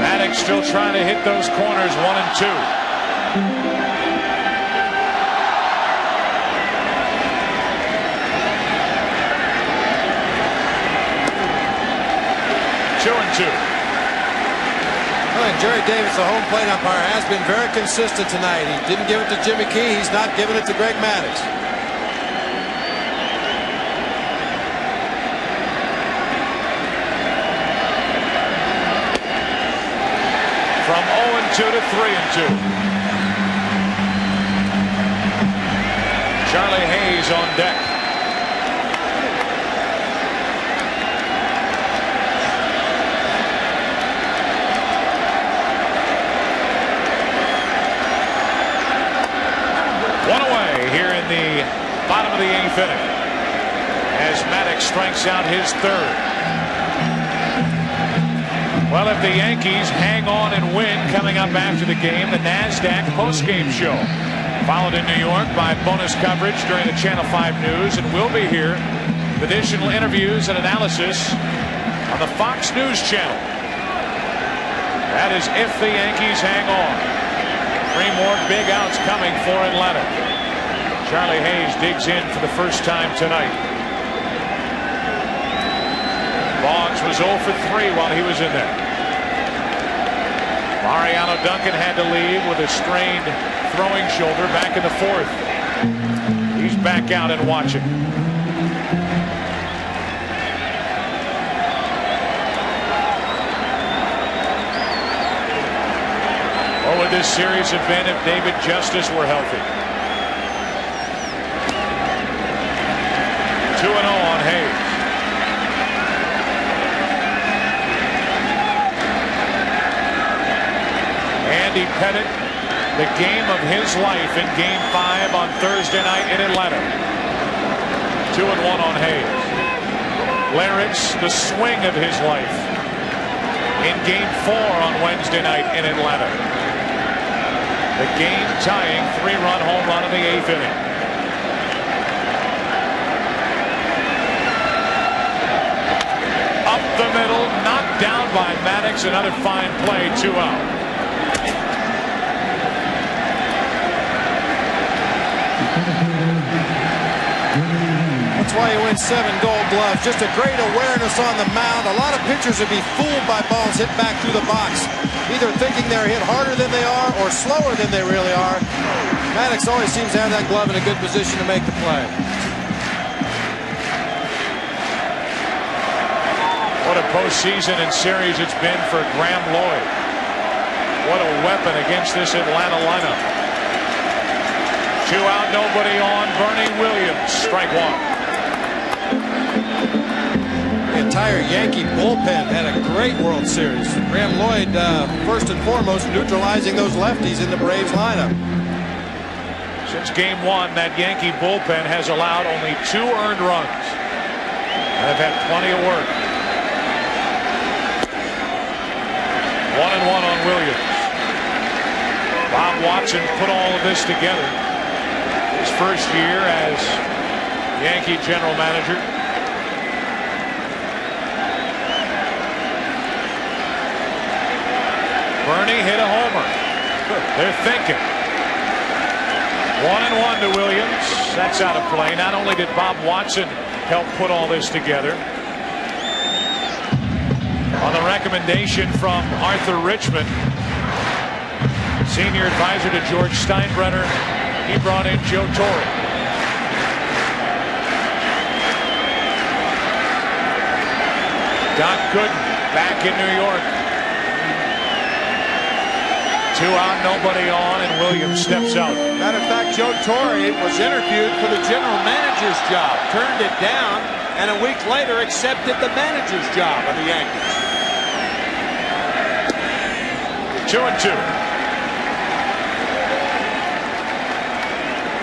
Maddox still trying to hit those corners, 1 and 2. 2 and 2. Well, and Jerry Davis, the home plate umpire, has been very consistent tonight. He didn't give it to Jimmy Key. He's not giving it to Greg Maddox. From 0 and 2 to 3 and 2. Charlie Hayes on deck. One away here in the bottom of the 8th inning as Maddox strikes out his 3rd. Well, if the Yankees hang on and win, coming up after the game, the NASDAQ postgame show, followed in New York by bonus coverage during the Channel 5 News, and we'll be here with additional interviews and analysis on the Fox News Channel. That is if the Yankees hang on. 3 more big outs coming for Atlanta. Charlie Hayes digs in for the first time tonight. Boggs was 0 for 3 while he was in there. Mariano Duncan had to leave with a strained throwing shoulder back in the 4th. He's back out and watching. What would this series have been if David Justice were healthy? 2-0 on Hayes. Andy Pettitte, the game of his life in Game 5 on Thursday night in Atlanta. 2-1 on Hayes. Lawrence, the swing of his life in Game 4 on Wednesday night in Atlanta. The game-tying 3-run home run in the 8th inning. Up the middle, knocked down by Maddox. Another fine play, 2 out. That's why he wins 7 Gold Gloves. Just a great awareness on the mound. A lot of pitchers would be fooled by balls hit back through the box, either thinking they're hit harder than they are or slower than they really are. Maddox always seems to have that glove in a good position to make the play. What a postseason and series it's been for Graham Lloyd. What a weapon against this Atlanta lineup. 2 out, nobody on. Bernie Williams, strike 1. The entire Yankee bullpen had a great World Series. Graham Lloyd, first and foremost, neutralizing those lefties in the Braves lineup. Since Game 1, that Yankee bullpen has allowed only 2 earned runs. And they've had plenty of work. 1-1 on Williams. Bob Watson put all of this together. His first year as Yankee general manager. Bernie hit a homer. They're thinking. 1-1 to Williams. That's out of play. Not only did Bob Watson help put all this together, on the recommendation from Arthur Richmond, senior advisor to George Steinbrenner, he brought in Joe Torre. Doc Gooden back in New York. 2 out, nobody on, and Williams steps out. Matter of fact, Joe Torre was interviewed for the general manager's job, turned it down, and a week later accepted the manager's job of the Yankees. 2-2.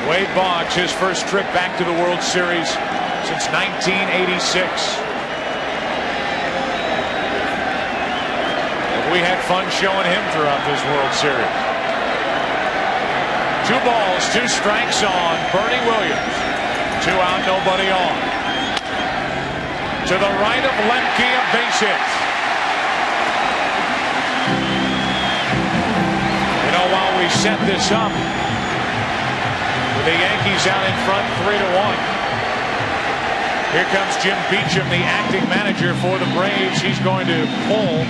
Wade Boggs, his first trip back to the World Series since 1986. We had fun showing him throughout this World Series. 2 balls, 2 strikes on Bernie Williams. 2 out, nobody on. To the right of Lemke, a base hit. You know, while we set this up, with the Yankees out in front 3-1. Here comes Jim Beecham, the acting manager for the Braves. He's going to pull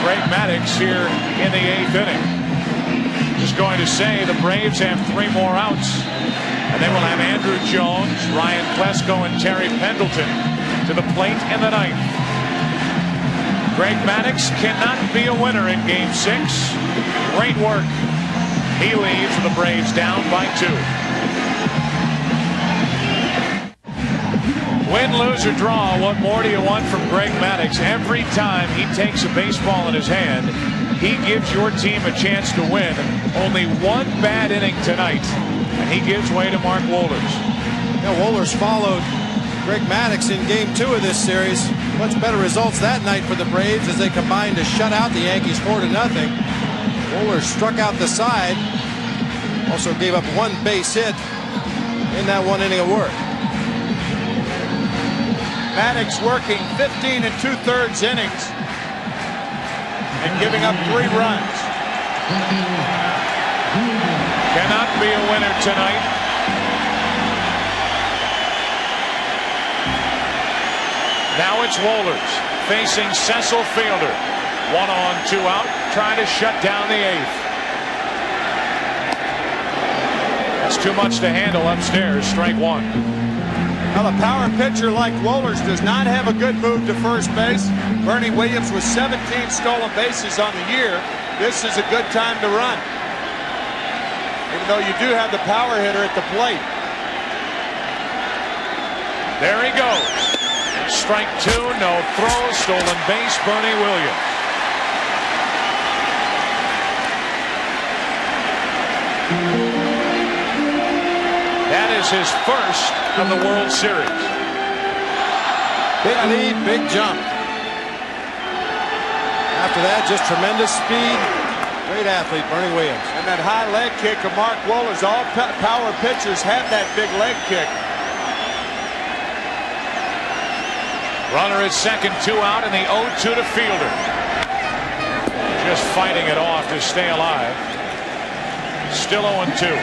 Greg Maddox here in the 8th inning. Just going to say the Braves have 3 more outs, and they will have Andrew Jones, Ryan Klesko, and Terry Pendleton to the plate in the 9th. Greg Maddox cannot be a winner in Game 6. Great work. He leaves with the Braves down by 2. Win, lose, or draw, what more do you want from Greg Maddux? Every time he takes a baseball in his hand, he gives your team a chance to win. Only one bad inning tonight, and he gives way to Mark Wohlers. Yeah, Wohlers followed Greg Maddux in Game 2 of this series. Much better results that night for the Braves as they combined to shut out the Yankees 4-0. Wohlers struck out the side. Also gave up one base hit in that 1 inning of work. Maddux working 15 2/3 innings and giving up 3 runs. Cannot be a winner tonight. Now it's Wohlers facing Cecil Fielder. 1 on, 2 out, trying to shut down the 8th. That's too much to handle upstairs. Strike 1. Now, a power pitcher like Wohlers does not have a good move to first base. Bernie Williams with 17 stolen bases on the year. This is a good time to run, even though you do have the power hitter at the plate. There he goes. Strike 2, no throw, stolen base, Bernie Williams. That is his first of the World Series. Big lead, big jump. After that, just tremendous speed. Great athlete, Bernie Williams. And that high leg kick of Mark Wohlers. All power pitchers have that big leg kick. Runner at second, 2 out, and the 0-2 to Fielder. Just fighting it off to stay alive. Still 0-2.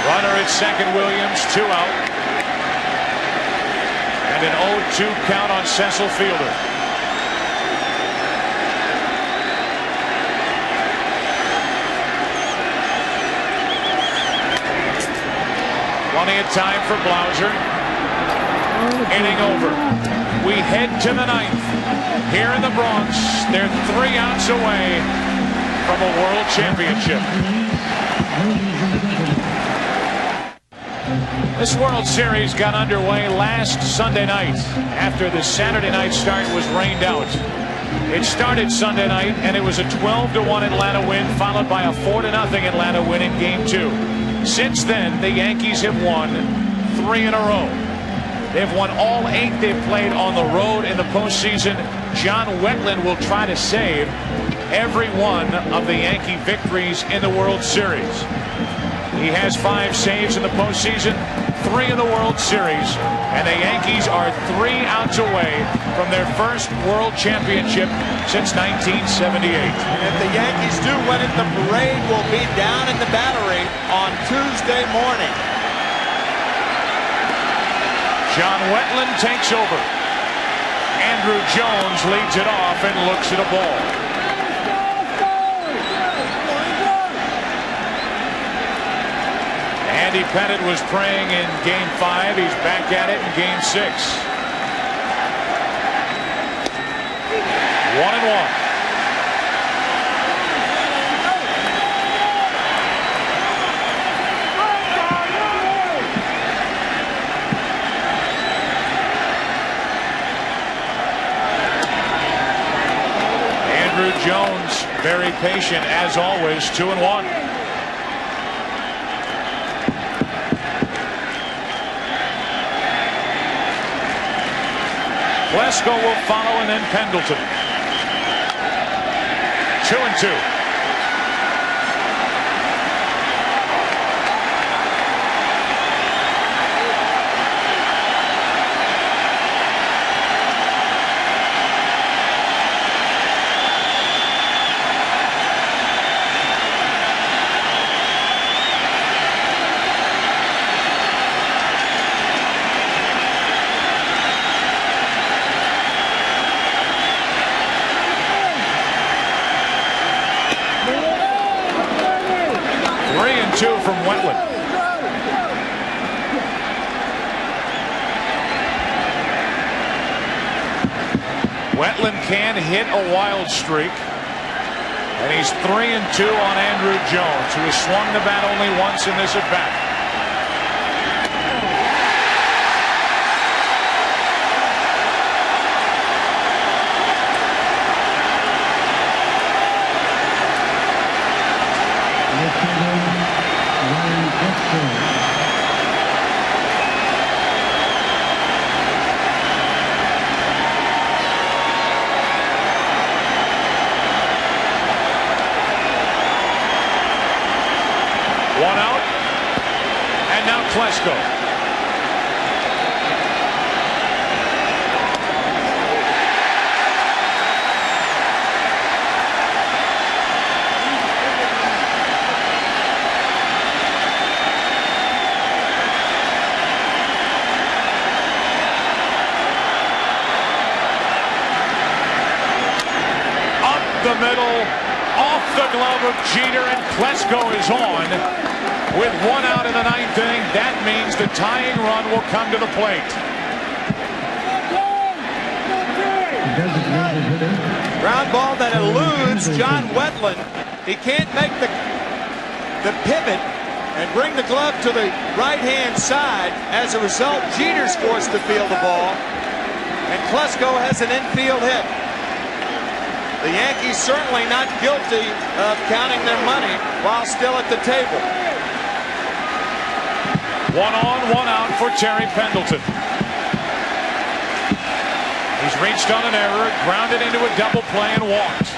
Runner at second, Williams, 2 out. And an 0-2 count on Cecil Fielder. Plenty of time for Blauser. Inning over. We head to the 9th. Here in the Bronx, they're 3 outs away from a world championship. This World Series got underway last Sunday night after the Saturday night start was rained out. It started Sunday night and it was a 12-1 Atlanta win, followed by a 4-0 Atlanta win in Game 2. Since then, the Yankees have won 3 in a row. They've won all 8 they've played on the road in the postseason. John Wetland will try to save every one of the Yankee victories in the World Series. He has 5 saves in the postseason, 3 in the World Series, and the Yankees are 3 outs away from their first World Championship since 1978. And if the Yankees do win it, the parade will be down in the Battery on Tuesday morning. John Wetland takes over. Andrew Jones leads it off and looks at a ball. Andy Pettitte was praying in Game 5. He's back at it in Game 6. 1-1. Andrew Jones, very patient as always. 2-1. Lesko will follow, and then Pendleton. 2-2. Wetland can hit a wild streak. And he's 3-2 on Andrew Jones, who has swung the bat only once in this at-bat. One out, and now Klesko. Up the middle, off the glove of Jeter, and Klesko is on. With one out in the ninth inning, that means the tying run will come to the plate. Ground ball that eludes John Wetland. He can't make the pivot and bring the glove to the right-hand side. As a result, Jeter's forced to field the ball, and Klesko has an infield hit. The Yankees certainly not guilty of counting their money while still at the table. 1 on, 1 out for Terry Pendleton. He's reached on an error, grounded into a double play, and walked.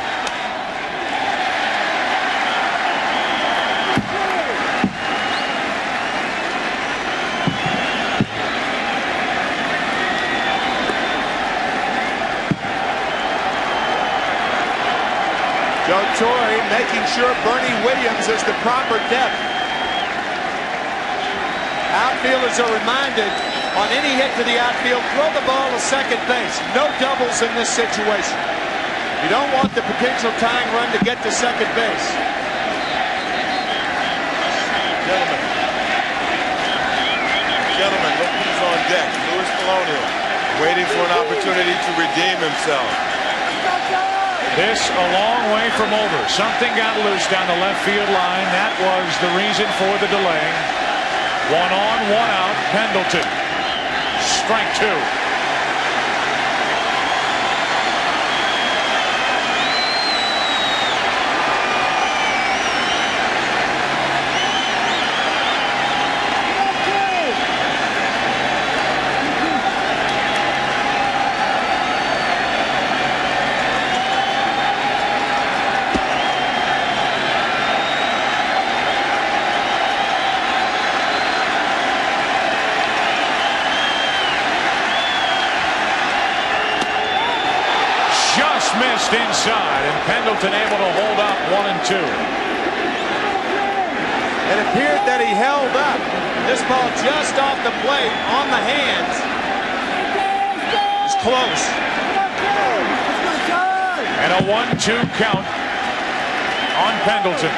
Joe Torre making sure Bernie Williams is the proper depth. Outfielders are reminded on any hit to the outfield, throw the ball to second base. No doubles in this situation. You don't want the potential tying run to get to second base. Gentlemen, look who's on deck. Luis Polonia, waiting for an opportunity to redeem himself. This a long way from over. Something got loose down the left field line. That was the reason for the delay. 1 on, 1 out, Pendleton. Strike 2. Missed inside, and Pendleton able to hold up 1 and 2. It appeared that he held up. This ball just off the plate on the hands. It's close. And a 1-2 count on Pendleton.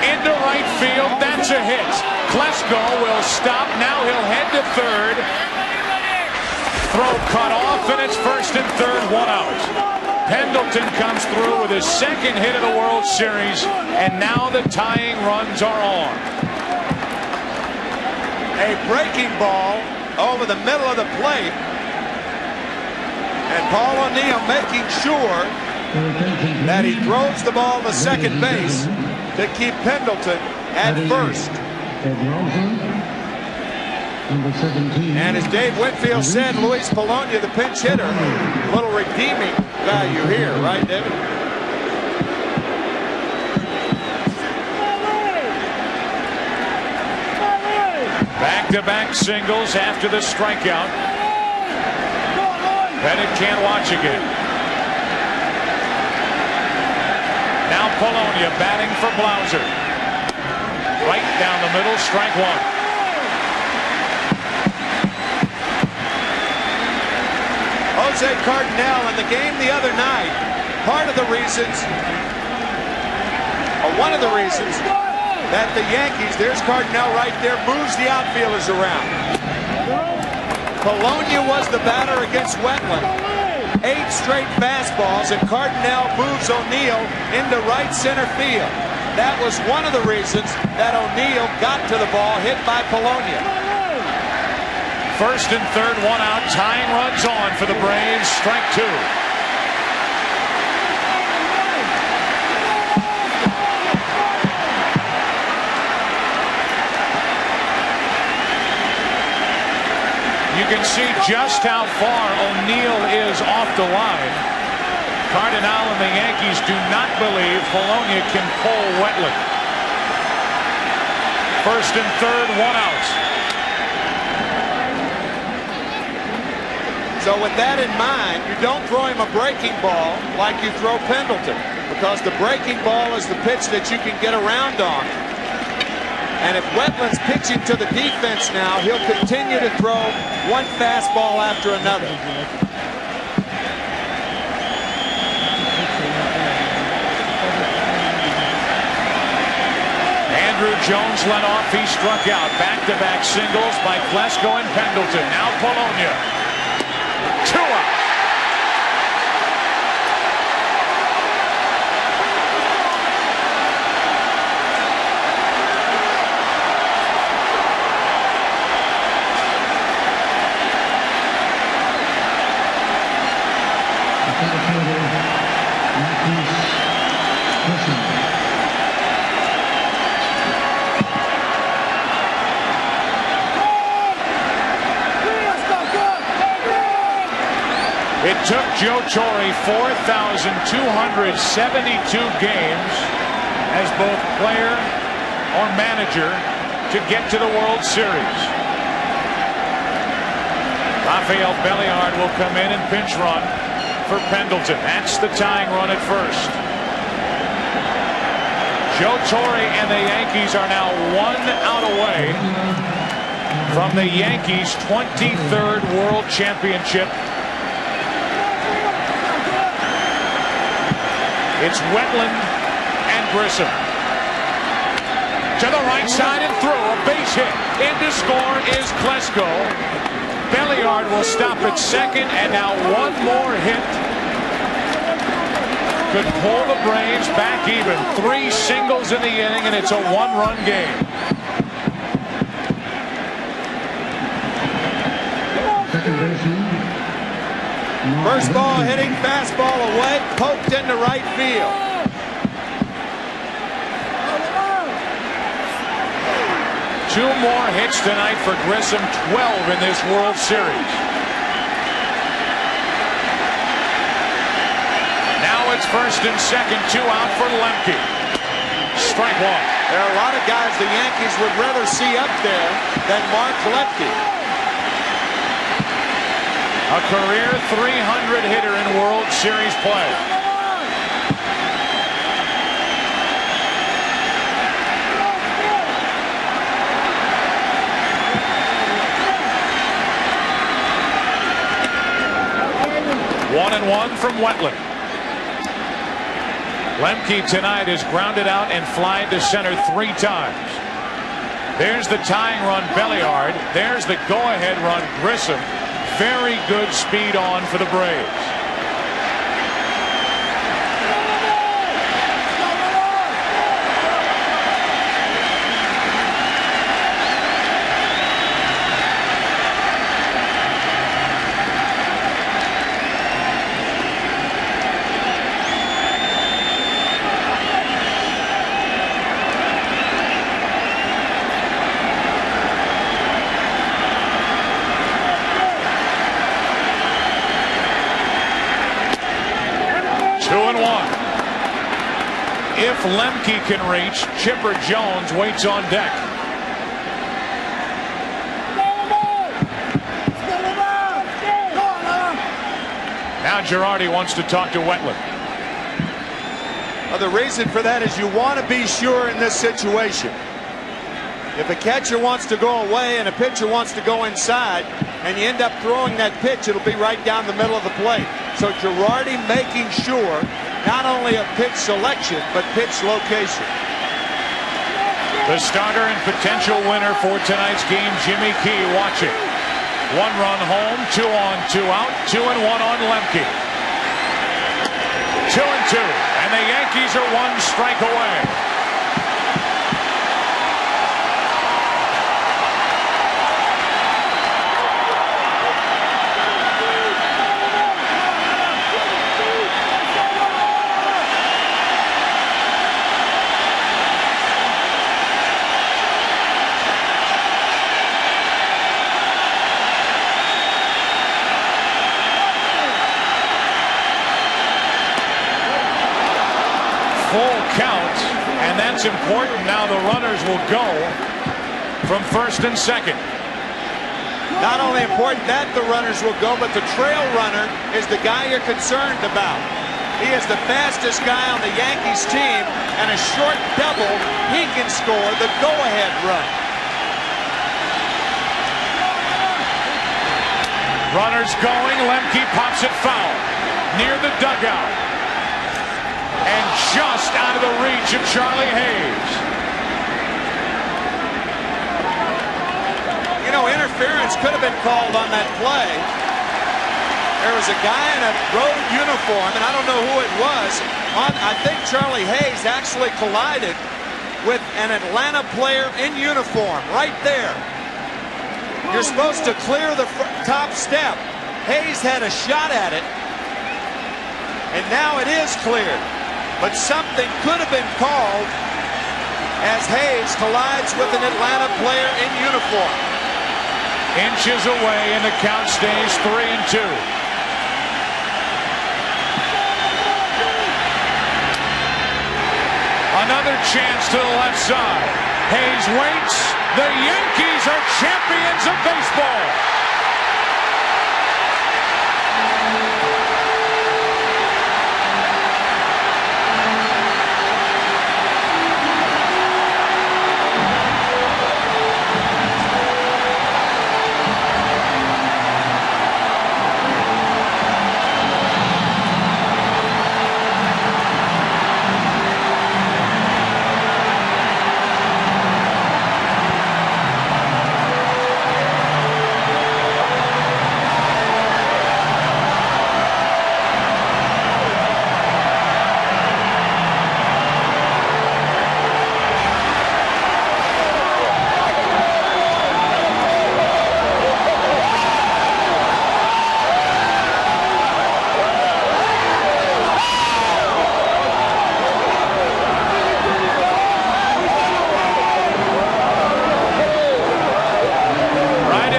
Into right field, that's a hit. Klesko will stop. Now he'll head to third. Throw cut off, and it's first and third, 1 out. Pendleton comes through with his second hit of the World Series, and now the tying runs are on. A breaking ball over the middle of the plate, and Paul O'Neill making sure that he throws the ball to second base to keep Pendleton at first. And as Dave Whitfield said, Luis Polonia, the pinch hitter, a little redeeming value here, right, David? Back-to-back singles after the strikeout. Bennett can't watch again. Now Polonia batting for Blauser. Right down the middle, strike 1. Jose Cardinale in the game the other night, part of the reasons, or one of the reasons, that the Yankees, there's Cardinal right there, moves the outfielders around. Polonia was the batter against Wetland. 8 straight fastballs, and Cardinal moves O'Neill into right center field. That was one of the reasons that O'Neill got to the ball hit by Polonia. First and third, 1 out. Tying runs on for the Braves. Strike 2. You can see just how far O'Neill is off the line. Cardinal and the Yankees do not believe Polonia can pull Wetland. First and third, 1 out. So with that in mind, you don't throw him a breaking ball like you throw Pendleton, because the breaking ball is the pitch that you can get around on. And if Wetland's pitching to the defense now, he'll continue to throw one fastball after another. Andrew Jones led off. He struck out. Back-to-back singles by Klesko and Pendleton. Now Polonia. 2 out. It took Joe Torre 4,272 games as both player or manager to get to the World Series. Rafael Belliard will come in and pinch run for Pendleton. That's the tying run at first. Joe Torre and the Yankees are now 1 out away from the Yankees' 23rd World Championship. It's Wetland and Grissom. To the right side and through. A base hit. In to score is Klesko. Belliard will stop at second, and now one more hit could pull the Braves back even. 3 singles in the inning, and it's a 1-run game. First ball hitting, fastball away, poked into right field. Two more hits tonight for Grissom, 12 in this World Series. Now it's first and second, 2 out for Lemke. Strike 1. There are a lot of guys the Yankees would rather see up there than Mark Lemke. A career 300 hitter in World Series play. One and one from Wetland. Lemke tonight is grounded out and flied to center 3 times. There's the tying run, Belliard. There's the go-ahead run, Grissom. Very good speed on for the Braves. If Lemke can reach, Chipper Jones waits on deck. Now Girardi wants to talk to Wetland. Well, the reason for that is you want to be sure in this situation. If a catcher wants to go away and a pitcher wants to go inside, and you end up throwing that pitch, it'll be right down the middle of the plate. So Girardi making sure not only of pitch selection, but pitch location. The starter and potential winner for tonight's game, Jimmy Key, watching. 1 run home, 2 on, 2 out, 2-1 on Lemke. 2-2, and the Yankees are 1 strike away. Full count, and that's important. Now the runners will go from first and second. Not only important that the runners will go, but the trail runner is the guy you're concerned about. He is the fastest guy on the Yankees team, and a short double, he can score the go-ahead run. Runners going, Lemke pops it foul near the dugout. And just out of the reach of Charlie Hayes. You know, interference could have been called on that play. There was a guy in a road uniform, and I don't know who it was. I think Charlie Hayes actually collided with an Atlanta player in uniform right there. You're supposed to clear the top step. Hayes had a shot at it, and now it is cleared. But something could have been called as Hayes collides with an Atlanta player in uniform. Inches away, and the count stays 3-2. Another chance to the left side. Hayes waits. The Yankees are champions of baseball.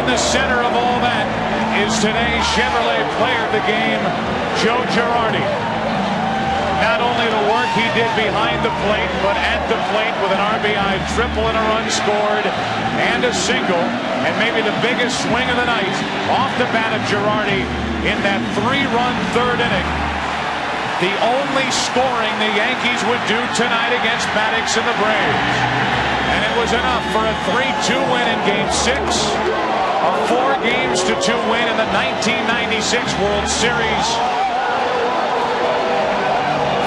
The center of all that is today's Chevrolet player of the game, Joe Girardi. Not only the work he did behind the plate, but at the plate with an RBI triple and a run scored and a single, and maybe the biggest swing of the night off the bat of Girardi in that 3-run third inning. The only scoring the Yankees would do tonight against Maddox and the Braves. And it was enough for a 3-2 win in Game 6. A 4-2 win in the 1996 World Series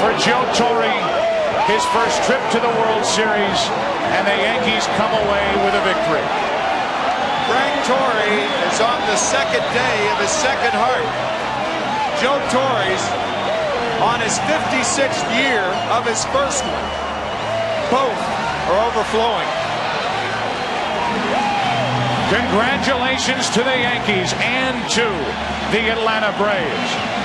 for Joe Torre, his first trip to the World Series, and the Yankees come away with a victory. Frank Torre is on the second day of his second heart. Joe Torre's on his 56th year of his first one. Both are overflowing. Congratulations to the Yankees and to the Atlanta Braves.